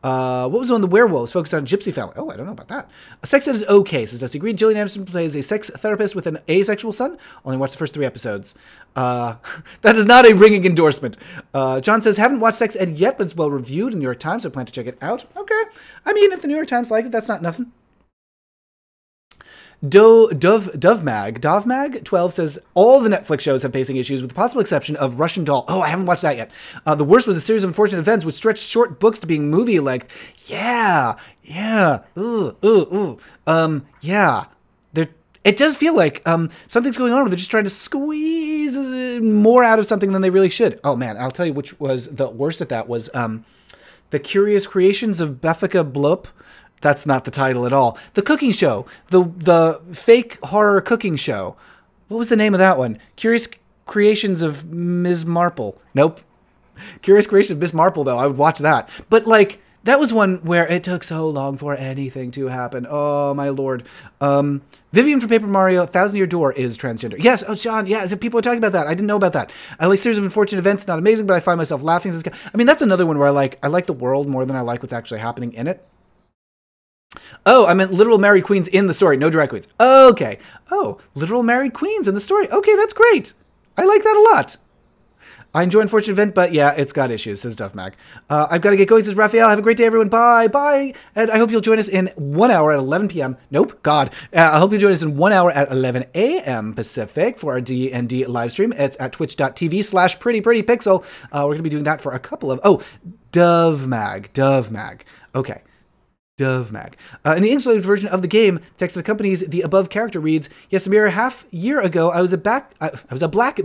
A: What was on the werewolves focused on Gypsy family? Oh, I don't know about that. A sex ed is okay, says Dusty Green. Gillian Anderson plays a sex therapist with an asexual son. Only watched the first 3 episodes. That is not a ringing endorsement. John says, haven't watched Sex Ed yet, but it's well reviewed in the New York Times, so I plan to check it out. Okay. I mean, if the New York Times liked it, that's not nothing. Dovmag 12 says all the Netflix shows have pacing issues with the possible exception of Russian Doll. Oh, I haven't watched that yet. The worst was a series of unfortunate events which stretched short books to being movie length. Yeah. Yeah. It does feel like something's going on where they're just trying to squeeze more out of something than they really should. Oh man, I'll tell you which was the worst at that was The Curious Creations of Beffica Bloop. That's not the title at all. The cooking show. The fake horror cooking show. What was the name of that one? Curious Creations of Ms. Marple. Nope. Curious Creations of Miss Marple, though. I would watch that. But, like, that was one where it took so long for anything to happen. Oh, my lord. Vivian from Paper Mario, 1,000-Year Door is transgender. Yes. Oh, Sean. Yeah. People are talking about that. I didn't know about that. I like series of unfortunate events. Not amazing, but I find myself laughing. I mean, that's another one where I like the world more than I like what's actually happening in it. Oh, I meant literal married queens in the story, no drag queens. Okay. Oh, literal married queens in the story. Okay, that's great. I like that a lot. I enjoy Unfortunate Event, but yeah, it's got issues, says Duff Mac. I've got to get going, says Raphael. Have a great day, everyone. Bye. Bye. And I hope you'll join us in 1 hour at 11 p.m. Nope. God. I hope you'll join us in 1 hour at 11 a.m. Pacific for our D&D live stream. It's at twitch.tv/prettyprettypixel. We're going to be doing that for a couple of... Oh, Dove Mag. Okay. Dove Mag. In the English version of the game, text that accompanies the above character reads, yes, a mere half-year ago, I was a black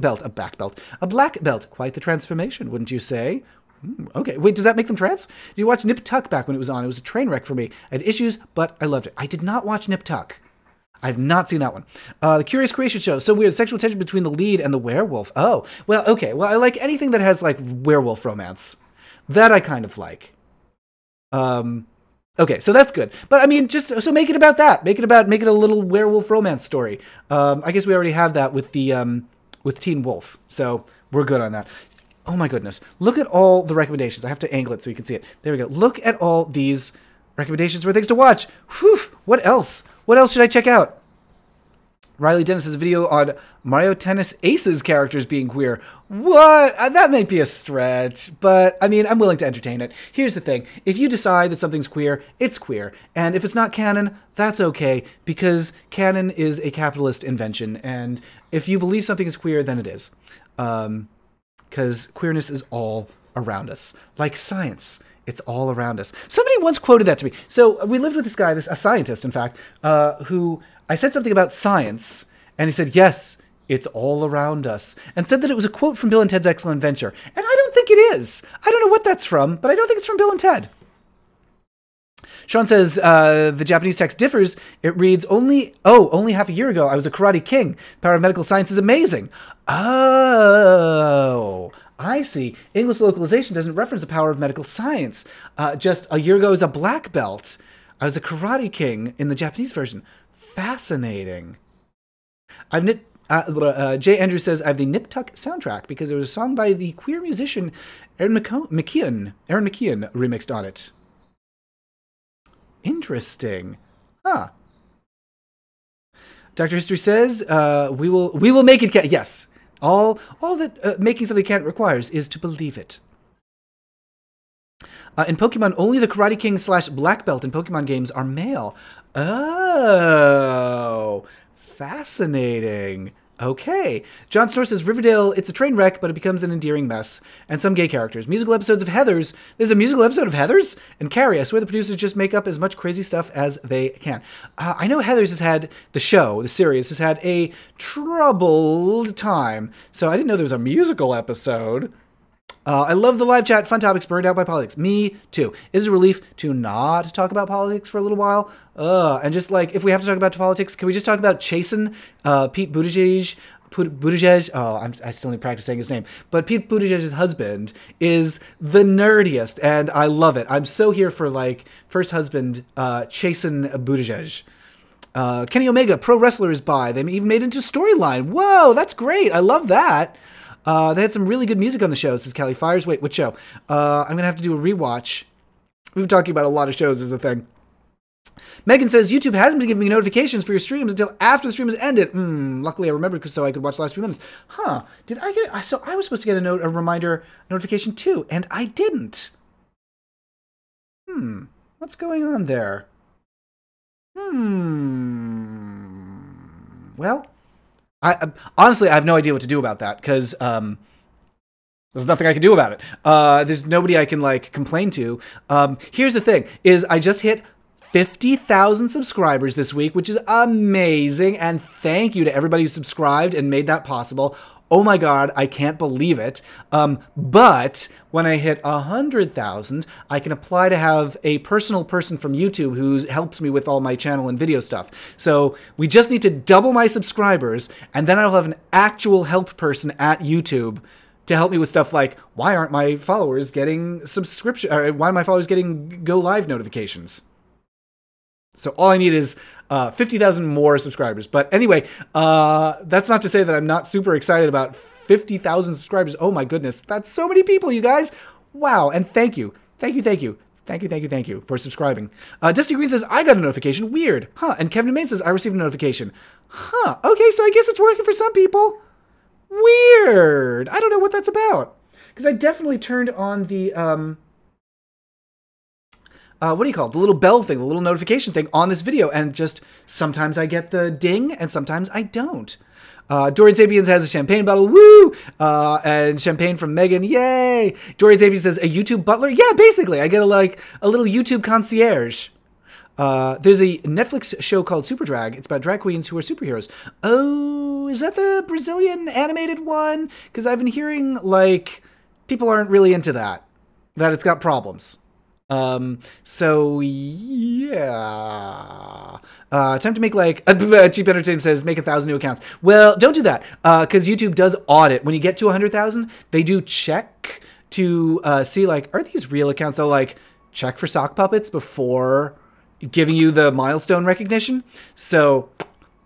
A: belt. Quite the transformation, wouldn't you say? Okay, wait, does that make them trans? Did you watch Nip Tuck back when it was on? It was a train wreck for me. I had issues, but I loved it. I did not watch Nip Tuck. I've not seen that one. The Curious Creation Show. So weird. Sexual tension between the lead and the werewolf. Oh, well, okay. Well, I like anything that has, like, werewolf romance. That I kind of like. Okay, so that's good. But I mean, just so make it about that. Make it a little werewolf romance story. I guess we already have that with the with Teen Wolf. So we're good on that. Oh my goodness. Look at all the recommendations. I have to angle it so you can see it. There we go. Look at all these recommendations for things to watch. Whew. What else? What else should I check out? Riley Dennis's video on Mario Tennis Ace's characters being queer. What? That might be a stretch, but I mean, I'm willing to entertain it. Here's the thing. If you decide that something's queer, it's queer. And if it's not canon, that's okay, because canon is a capitalist invention. And if you believe something is queer, then it is. Because queerness is all around us. Like science. It's all around us. Somebody once quoted that to me. So we lived with this guy, a scientist, in fact, who I said something about science, and he said, yes, it's all around us, and said that it was a quote from Bill and Ted's Excellent Adventure. And I don't think it is. I don't know what that's from, but I don't think it's from Bill and Ted. Sean says, the Japanese text differs. It reads, only half a year ago, I was a karate king. The power of medical science is amazing. Oh, I see. English localization doesn't reference the power of medical science. Just a year ago, I was a black belt. I was a karate king in the Japanese version. Fascinating. Jay Andrews says, I have the Nip Tuck soundtrack because there was a song by the queer musician Aaron McKeon remixed on it. Interesting. Huh. Dr. History says, we will make it. Yes. All that making something canon requires is to believe it. In Pokemon, only the Karate King / Black Belt in Pokemon games are male. Oh, fascinating. Okay. John Snore says, Riverdale, it's a train wreck, but it becomes an endearing mess. And some gay characters. Musical episodes of Heathers. There's a musical episode of Heathers? And Carrie, I swear the producers just make up as much crazy stuff as they can. I know Heathers has had, the series, has had a troubled time. So I didn't know there was a musical episode. I love the live chat. Fun topics burned out by politics. Me too. It is a relief to not talk about politics for a little while. And just like, if we have to talk about politics, can we just talk about Chasen, Pete Buttigieg? I still need to practice saying his name. But Pete Buttigieg's husband is the nerdiest, and I love it. I'm so here for, like, first husband, Chasen Buttigieg. Kenny Omega, pro wrestler, is by. They even made it into storyline. Whoa, that's great. I love that. They had some really good music on the show, says Kelly Fires. Wait, what show? I'm going to have to do a rewatch We've been talking about a lot of shows as a thing. Megan says, YouTube hasn't been giving me notifications for your streams until after the stream has ended. Luckily, I remembered so I could watch the last few minutes. Huh. Did I get it? So I was supposed to get a reminder notification too, and I didn't. What's going on there? Well, honestly, I have no idea what to do about that, because there's nothing I can do about it. There's nobody I can, like, complain to. Here's the thing, is I just hit 50,000 subscribers this week, which is amazing, and thank you to everybody who subscribed and made that possible. Oh my God, I can't believe it. But when I hit 100,000, I can apply to have a personal person from YouTube who helps me with all my channel and video stuff. So we just need to double my subscribers, and then I'll have an actual help person at YouTube to help me with stuff like, why aren't my followers getting subscription, or why are my followers getting go live notifications? So all I need is 50,000 more subscribers. But anyway, that's not to say that I'm not super excited about 50,000 subscribers. Oh my goodness, that's so many people, you guys. Wow, and thank you. Thank you for subscribing. Dusty Green says, I got a notification. Weird. Huh, and Kevin Main says, I received a notification. Huh, okay, so I guess it's working for some people. Weird. I don't know what that's about. Because I definitely turned on the, what do you call it? The little bell thing, the little notification thing on this video, and just sometimes I get the ding and sometimes I don't. Dorian Sapiens has a champagne bottle, woo! And champagne from Megan, yay! Dorian Sapiens says, a YouTube butler? Yeah, basically, I get a little YouTube concierge. There's a Netflix show called Super Drag. It's about drag queens who are superheroes. Oh, is that the Brazilian animated one? Because I've been hearing, like, people aren't really into that it's got problems. So yeah, time to make, like, Cheap Entertainment says, make 1,000 new accounts. Well, don't do that, because YouTube does audit. When you get to 100,000, they do check to, see, like, are these real accounts? They'll, like, check for sock puppets before giving you the milestone recognition. So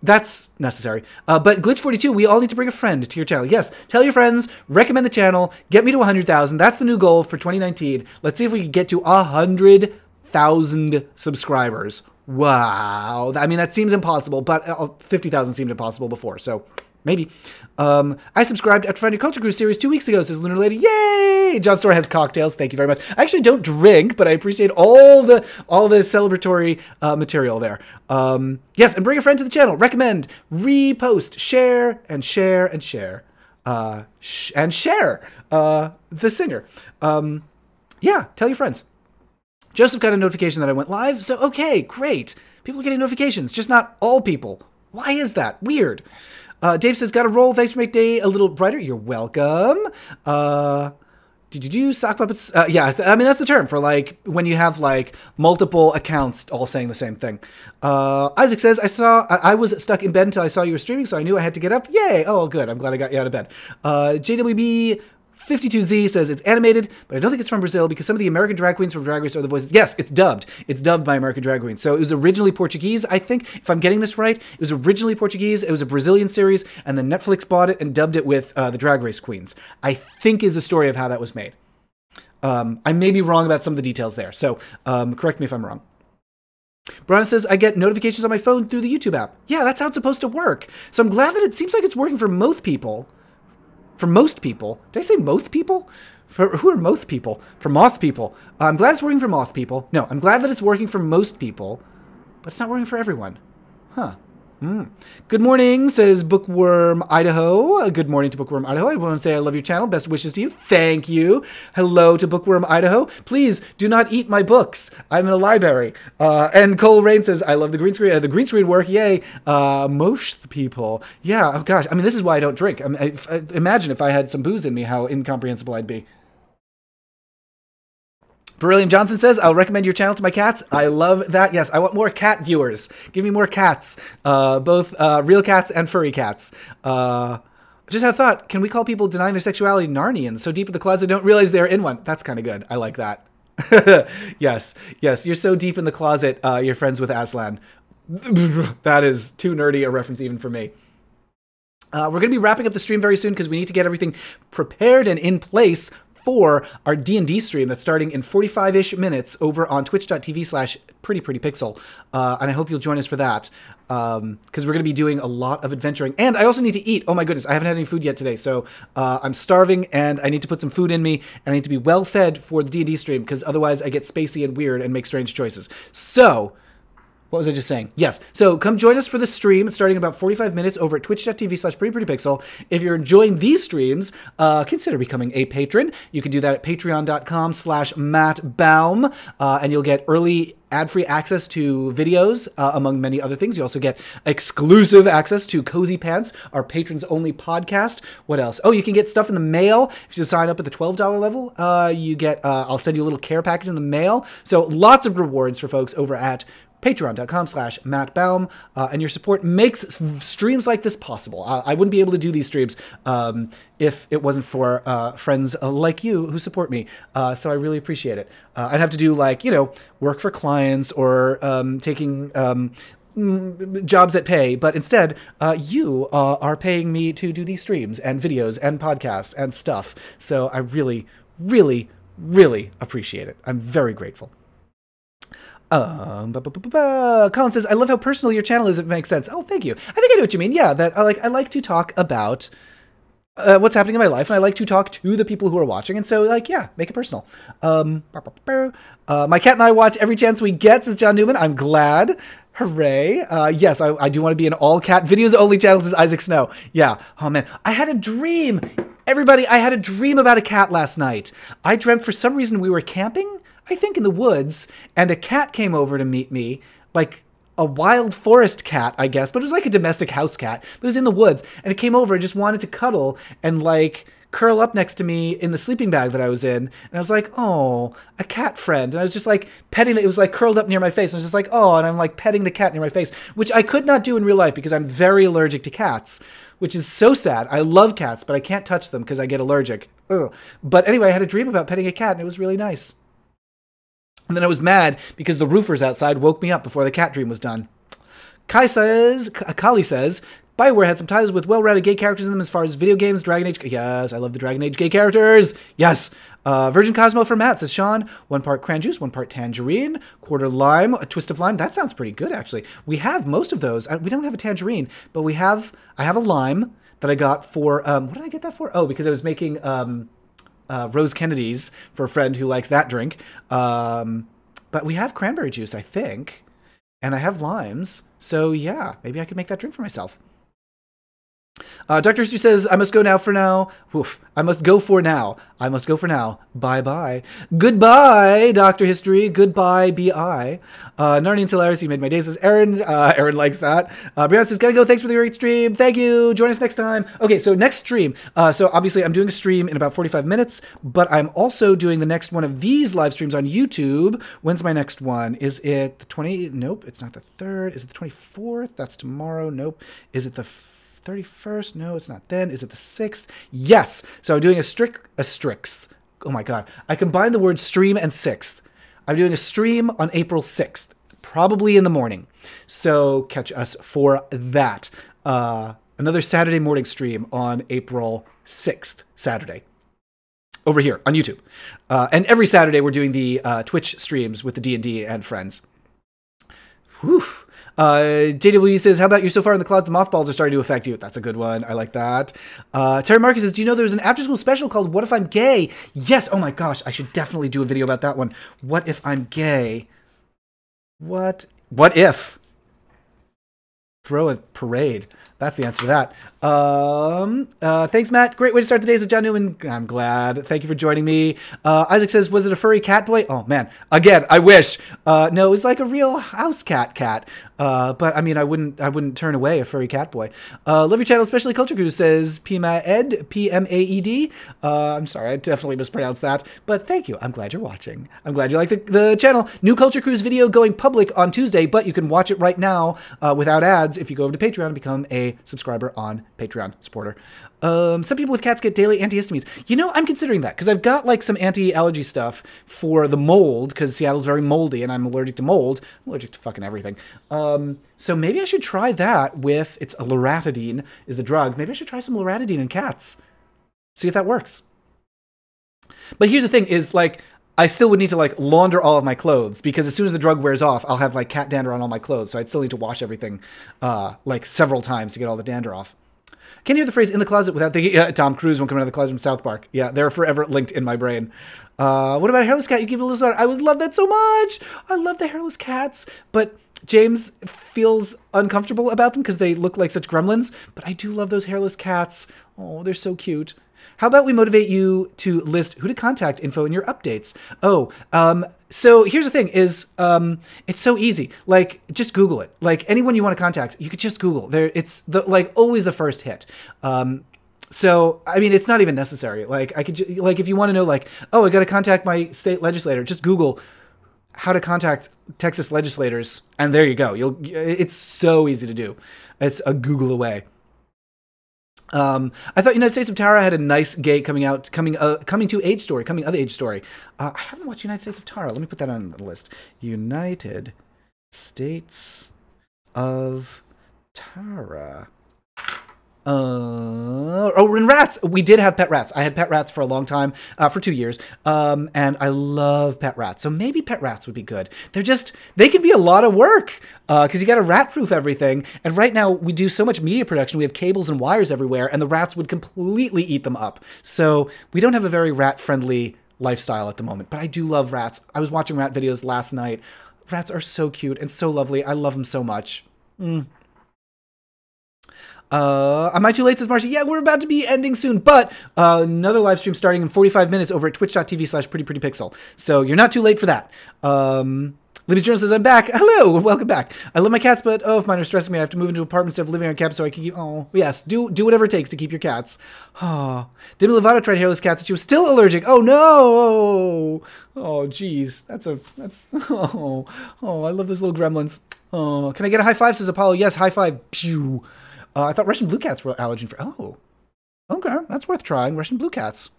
A: that's necessary. But Glitch42, we all need to bring a friend to your channel. Yes, tell your friends, recommend the channel, get me to 100,000. That's the new goal for 2019. Let's see if we can get to 100,000 subscribers. Wow. I mean, that seems impossible, but 50,000 seemed impossible before, so maybe. I subscribed after finding Culture Cruise series 2 weeks ago, says Lunar Lady. Yay! John Store has cocktails. Thank you very much. I actually don't drink, but I appreciate all the celebratory material there. Yes, and bring a friend to the channel. Recommend, repost, share, and share, and share. And share the singer. Yeah, tell your friends. Joseph got a notification that I went live, so okay, great. People are getting notifications, just not all people. Why is that? Weird. Dave says, got a roll. Thanks for making day a little brighter. You're welcome. Did you do sock puppets? Yeah, I mean, that's the term for, like, when you have, like, multiple accounts all saying the same thing. Isaac says, I was stuck in bed until I saw you were streaming, so I knew I had to get up. Yay. Oh, good. I'm glad I got you out of bed. JWB 52Z says it's animated, but I don't think it's from Brazil because some of the American drag queens from Drag Race are the voices. Yes, it's dubbed. It's dubbed by American drag queens. So it was originally Portuguese, I think, if I'm getting this right. It was originally Portuguese. It was a Brazilian series, and then Netflix bought it and dubbed it with the Drag Race queens. I think is the story of how that was made. I may be wrong about some of the details there, so correct me if I'm wrong. Brana says, I get notifications on my phone through the YouTube app. Yeah, that's how it's supposed to work. So I'm glad that it seems like it's working for most people. For most people. Did I say most people? For who are most people? For moth people. I'm glad it's working for moth people. No, I'm glad that it's working for most people, but it's not working for everyone. Huh. Good morning, says Bookworm Idaho. Good morning to Bookworm Idaho. I want to say I love your channel. Best wishes to you. Thank you. Hello to Bookworm Idaho. Please do not eat my books. I'm in a library. And Cole Rain says, I love the green screen. The green screen work. Yay. Most people. Yeah. Oh gosh. I mean, this is why I don't drink. Imagine if I had some booze in me, how incomprehensible I'd be. Beryllium Johnson says, I'll recommend your channel to my cats. I love that. Yes, I want more cat viewers. Give me more cats. Both real cats and furry cats. Just had a thought. Can we call people denying their sexuality Narnians so deep in the closet they don't realize they're in one? That's kind of good. I like that. Yes. Yes, you're so deep in the closet, you're friends with Aslan. That is too nerdy a reference even for me. We're going to be wrapping up the stream very soon because we need to get everything prepared and in place for our D&D stream that's starting in 45-ish minutes over on twitch.tv/prettyprettypixel. And I hope you'll join us for that. Because we're going to be doing a lot of adventuring. And I also need to eat. Oh my goodness, I haven't had any food yet today. So I'm starving and I need to put some food in me. And I need to be well fed for the D&D stream because otherwise I get spacey and weird and make strange choices. So... what was I just saying? Yes. So come join us for the stream. It's starting in about 45 minutes over at twitch.tv/prettyprettypixel. If you're enjoying these streams, consider becoming a patron. You can do that at patreon.com/Matt Baume, and you'll get early ad-free access to videos, among many other things. You also get exclusive access to Cozy Pants, our patrons-only podcast. What else? Oh, you can get stuff in the mail. If you sign up at the $12 level, you get, I'll send you a little care package in the mail. So lots of rewards for folks over at patreon.com/Matt Baume, and your support makes streams like this possible. I wouldn't be able to do these streams if it wasn't for friends like you who support me. So I really appreciate it. I'd have to do like, you know, work for clients or taking jobs that pay, but instead you are paying me to do these streams and videos and podcasts and stuff. So I really, really, really appreciate it. I'm very grateful. Colin says, I love how personal your channel is. It makes sense. Oh, thank you. I think I know what you mean. Yeah, that I like to talk about what's happening in my life, and I like to talk to the people who are watching. And so, like, yeah, make it personal. My cat and I watch every chance we get, says John Newman. I'm glad. Hooray. Yes, I do want to be an all-cat videos only channel, says Isaac Snow. Yeah. Oh, man. I had a dream. Everybody, I had a dream about a cat last night. I dreamt for some reason we were camping, I think in the woods, and a cat came over to meet me, like a wild forest cat, I guess, but it was like a domestic house cat, but it was in the woods, and it came over and just wanted to cuddle and like curl up next to me in the sleeping bag that I was in, and I was like, oh, a cat friend, and I was just like petting it. It was like curled up near my face, and I was just like, oh, and I'm like petting the cat near my face, which I could not do in real life because I'm very allergic to cats, which is so sad. I love cats, but I can't touch them because I get allergic. Ugh. But anyway, I had a dream about petting a cat, and it was really nice. And then I was mad because the roofers outside woke me up before the cat dream was done. Kali says, BioWare had some titles with well-rounded gay characters in them as far as video games, Dragon Age. Yes, I love the Dragon Age gay characters. Yes. Virgin Cosmo for Matt, says Sean. 1 part cran juice, 1 part tangerine, quarter lime, a twist of lime. That sounds pretty good, actually. We have most of those. We don't have a tangerine, but I have a lime that I got for, what did I get that for? Oh, because I was making, Rose Kennedy's for a friend who likes that drink. But we have cranberry juice, I think. And I have limes. So yeah, maybe I could make that drink for myself. Dr. History says, I must go now for now. Oof. I must go for now. I must go for now. Bye-bye. Goodbye, Dr. History. Goodbye, B.I. Narnian Solaris, you made my day, says Aaron. Aaron likes that. Brianna says, gotta go. Thanks for the great stream. Thank you. Join us next time. Okay, so next stream. So obviously I'm doing a stream in about 45 minutes, but I'm also doing the next one of these live streams on YouTube. When's my next one? Is it the 20th? Nope, it's not the 3rd. Is it the 24th? That's tomorrow. Nope. Is it the 31st? No, it's not then. Is it the 6th? Yes. So I'm doing a Strix. Oh my God. I combined the word stream and 6th. I'm doing a stream on April 6th, probably in the morning. So catch us for that. Another Saturday morning stream on April 6th, Saturday. Over here on YouTube. And every Saturday we're doing the Twitch streams with the D&D and friends. Whew. JW says, how about you so far in the clouds? The mothballs are starting to affect you. That's a good one. I like that. Terry Marcus says, do you know there's an after school special called What If I'm Gay? Yes. Oh my gosh. I should definitely do a video about that one. What if I'm gay? What if? Throw a parade. That's the answer to that. Thanks, Matt. Great way to start the day, says John Newman. I'm glad. Thank you for joining me. Isaac says, was it a furry cat boy? Oh, man. Again, I wish. No, it was like a real house cat. But I mean, I wouldn't turn away a furry cat boy. Love your channel, especially Culture Cruise, says Pmaed, P-M-A-E-D. I'm sorry, I definitely mispronounced that. But thank you. I'm glad you're watching. I'm glad you like the channel. New Culture Cruise video going public on Tuesday, but you can watch it right now without ads if you go over to Patreon and become a subscriber on Patreon supporter. Some people with cats get daily antihistamines. You know, I'm considering that because I've got like some anti-allergy stuff for the mold because Seattle's very moldy and I'm allergic to mold. I'm allergic to fucking everything. So maybe I should try that with, it's a loratadine is the drug. Maybe I should try some loratadine in cats. See if that works. But here's the thing is, like, I still would need to, like, launder all of my clothes, because as soon as the drug wears off, I'll have, like, cat dander on all my clothes. So I'd still need to wash everything, like, several times to get all the dander off. Can't hear the phrase "in the closet" without thinking, Tom Cruise won't come out of the closet from South Park. Yeah, they're forever linked in my brain. What about a hairless cat? You give it a little start. I would love that so much. I love the hairless cats, but James feels uncomfortable about them because they look like such gremlins. But I do love those hairless cats. Oh, they're so cute. How about we motivate you to list who to contact info in your updates? Oh, so here's the thing is, it's so easy. Like, just Google it. Like, anyone you want to contact, you could just Google. It's like always the first hit. So, I mean, it's not even necessary. Like, I could, like, if you want to know, like, oh, I got to contact my state legislator, just Google how to contact Texas legislators, and there you go. It's so easy to do. It's a Google away. I thought United States of Tara had a nice gay coming of age story. I haven't watched United States of Tara. Let me put that on the list. United States of Tara. And rats. We did have pet rats. I had pet rats for a long time, for 2 years. And I love pet rats. So maybe pet rats would be good. They can be a lot of work, because you got to rat proof everything. And right now we do so much media production. We have cables and wires everywhere, and the rats would completely eat them up. So we don't have a very rat friendly lifestyle at the moment, but I do love rats. I was watching rat videos last night. Rats are so cute and so lovely. I love them so much. Am I too late, says Marcy? Yeah, we're about to be ending soon, but another live stream starting in 45 minutes over at twitch.tv/prettyprettypixel. So you're not too late for that. Libby's Journal says, I'm back. Hello, welcome back. I love my cats, but if mine are stressing me, I have to move into an apartment instead of living on campus so I can keep, yes, do whatever it takes to keep your cats. Demi Lovato tried hairless cats and she was still allergic. Oh no. Oh, geez. I love those little gremlins. Oh, can I get a high five, says Apollo? Yes, high five. Pew. I thought Russian blue cats were allergen free. Oh, okay. That's worth trying. Russian blue cats.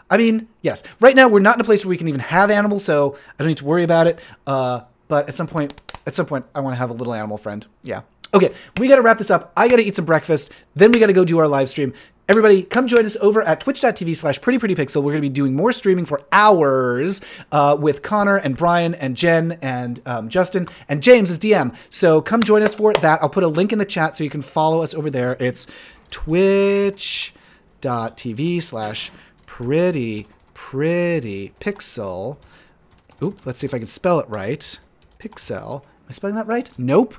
A: I mean, yes. Right now, we're not in a place where we can even have animals, so I don't need to worry about it. But at some point, I want to have a little animal friend. Yeah. Okay, we got to wrap this up. I got to eat some breakfast. Then we got to go do our live stream. Everybody, come join us over at twitch.tv/prettyprettypixel. We're going to be doing more streaming for hours with Connor and Brian and Jen and Justin and James as DM. So come join us for that. I'll put a link in the chat so you can follow us over there. It's twitch.tv/prettyprettypixel. Oop, let's see if I can spell it right. Pixel. Am I spelling that right? Nope.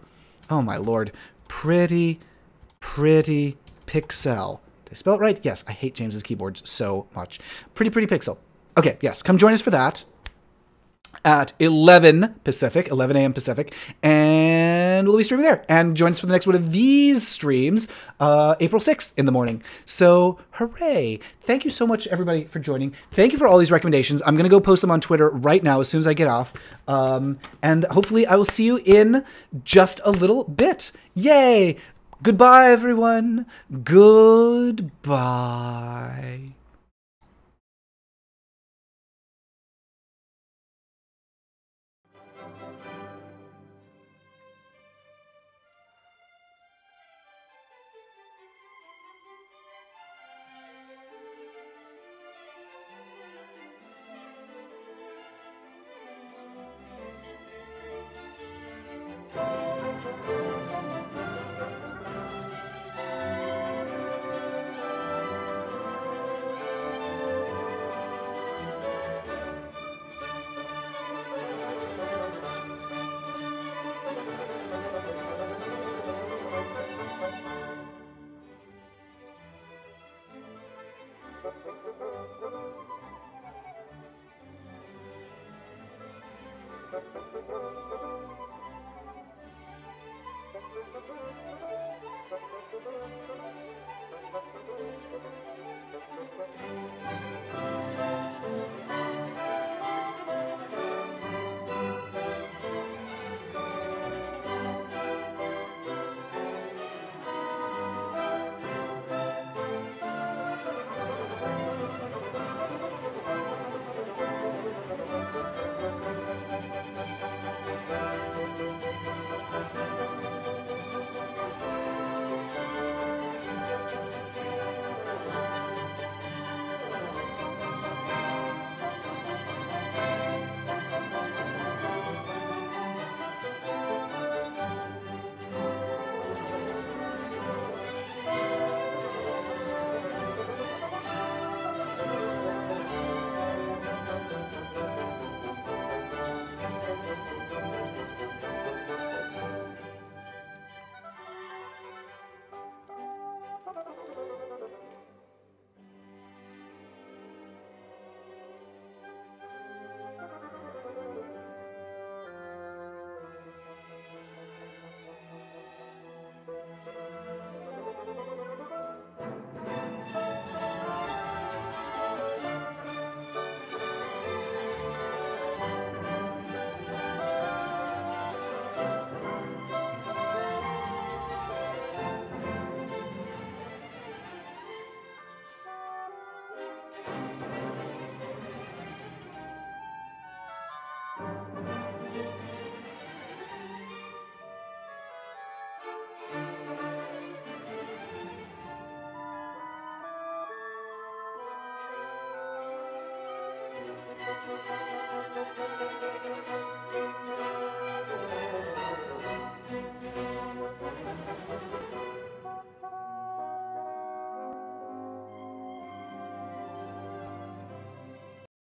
A: Oh my lord. Pretty pixel. Did I spell it right? Yes, I hate James's keyboards so much. Pretty pixel. Okay, yes, come join us for that at 11 a.m. Pacific, and we'll be streaming there. And join us for the next one of these streams, April 6th in the morning. So, hooray. Thank you so much, everybody, for joining. Thank you for all these recommendations. I'm going to go post them on Twitter right now as soon as I get off. And hopefully I will see you in just a little bit. Yay! Goodbye, everyone. Goodbye.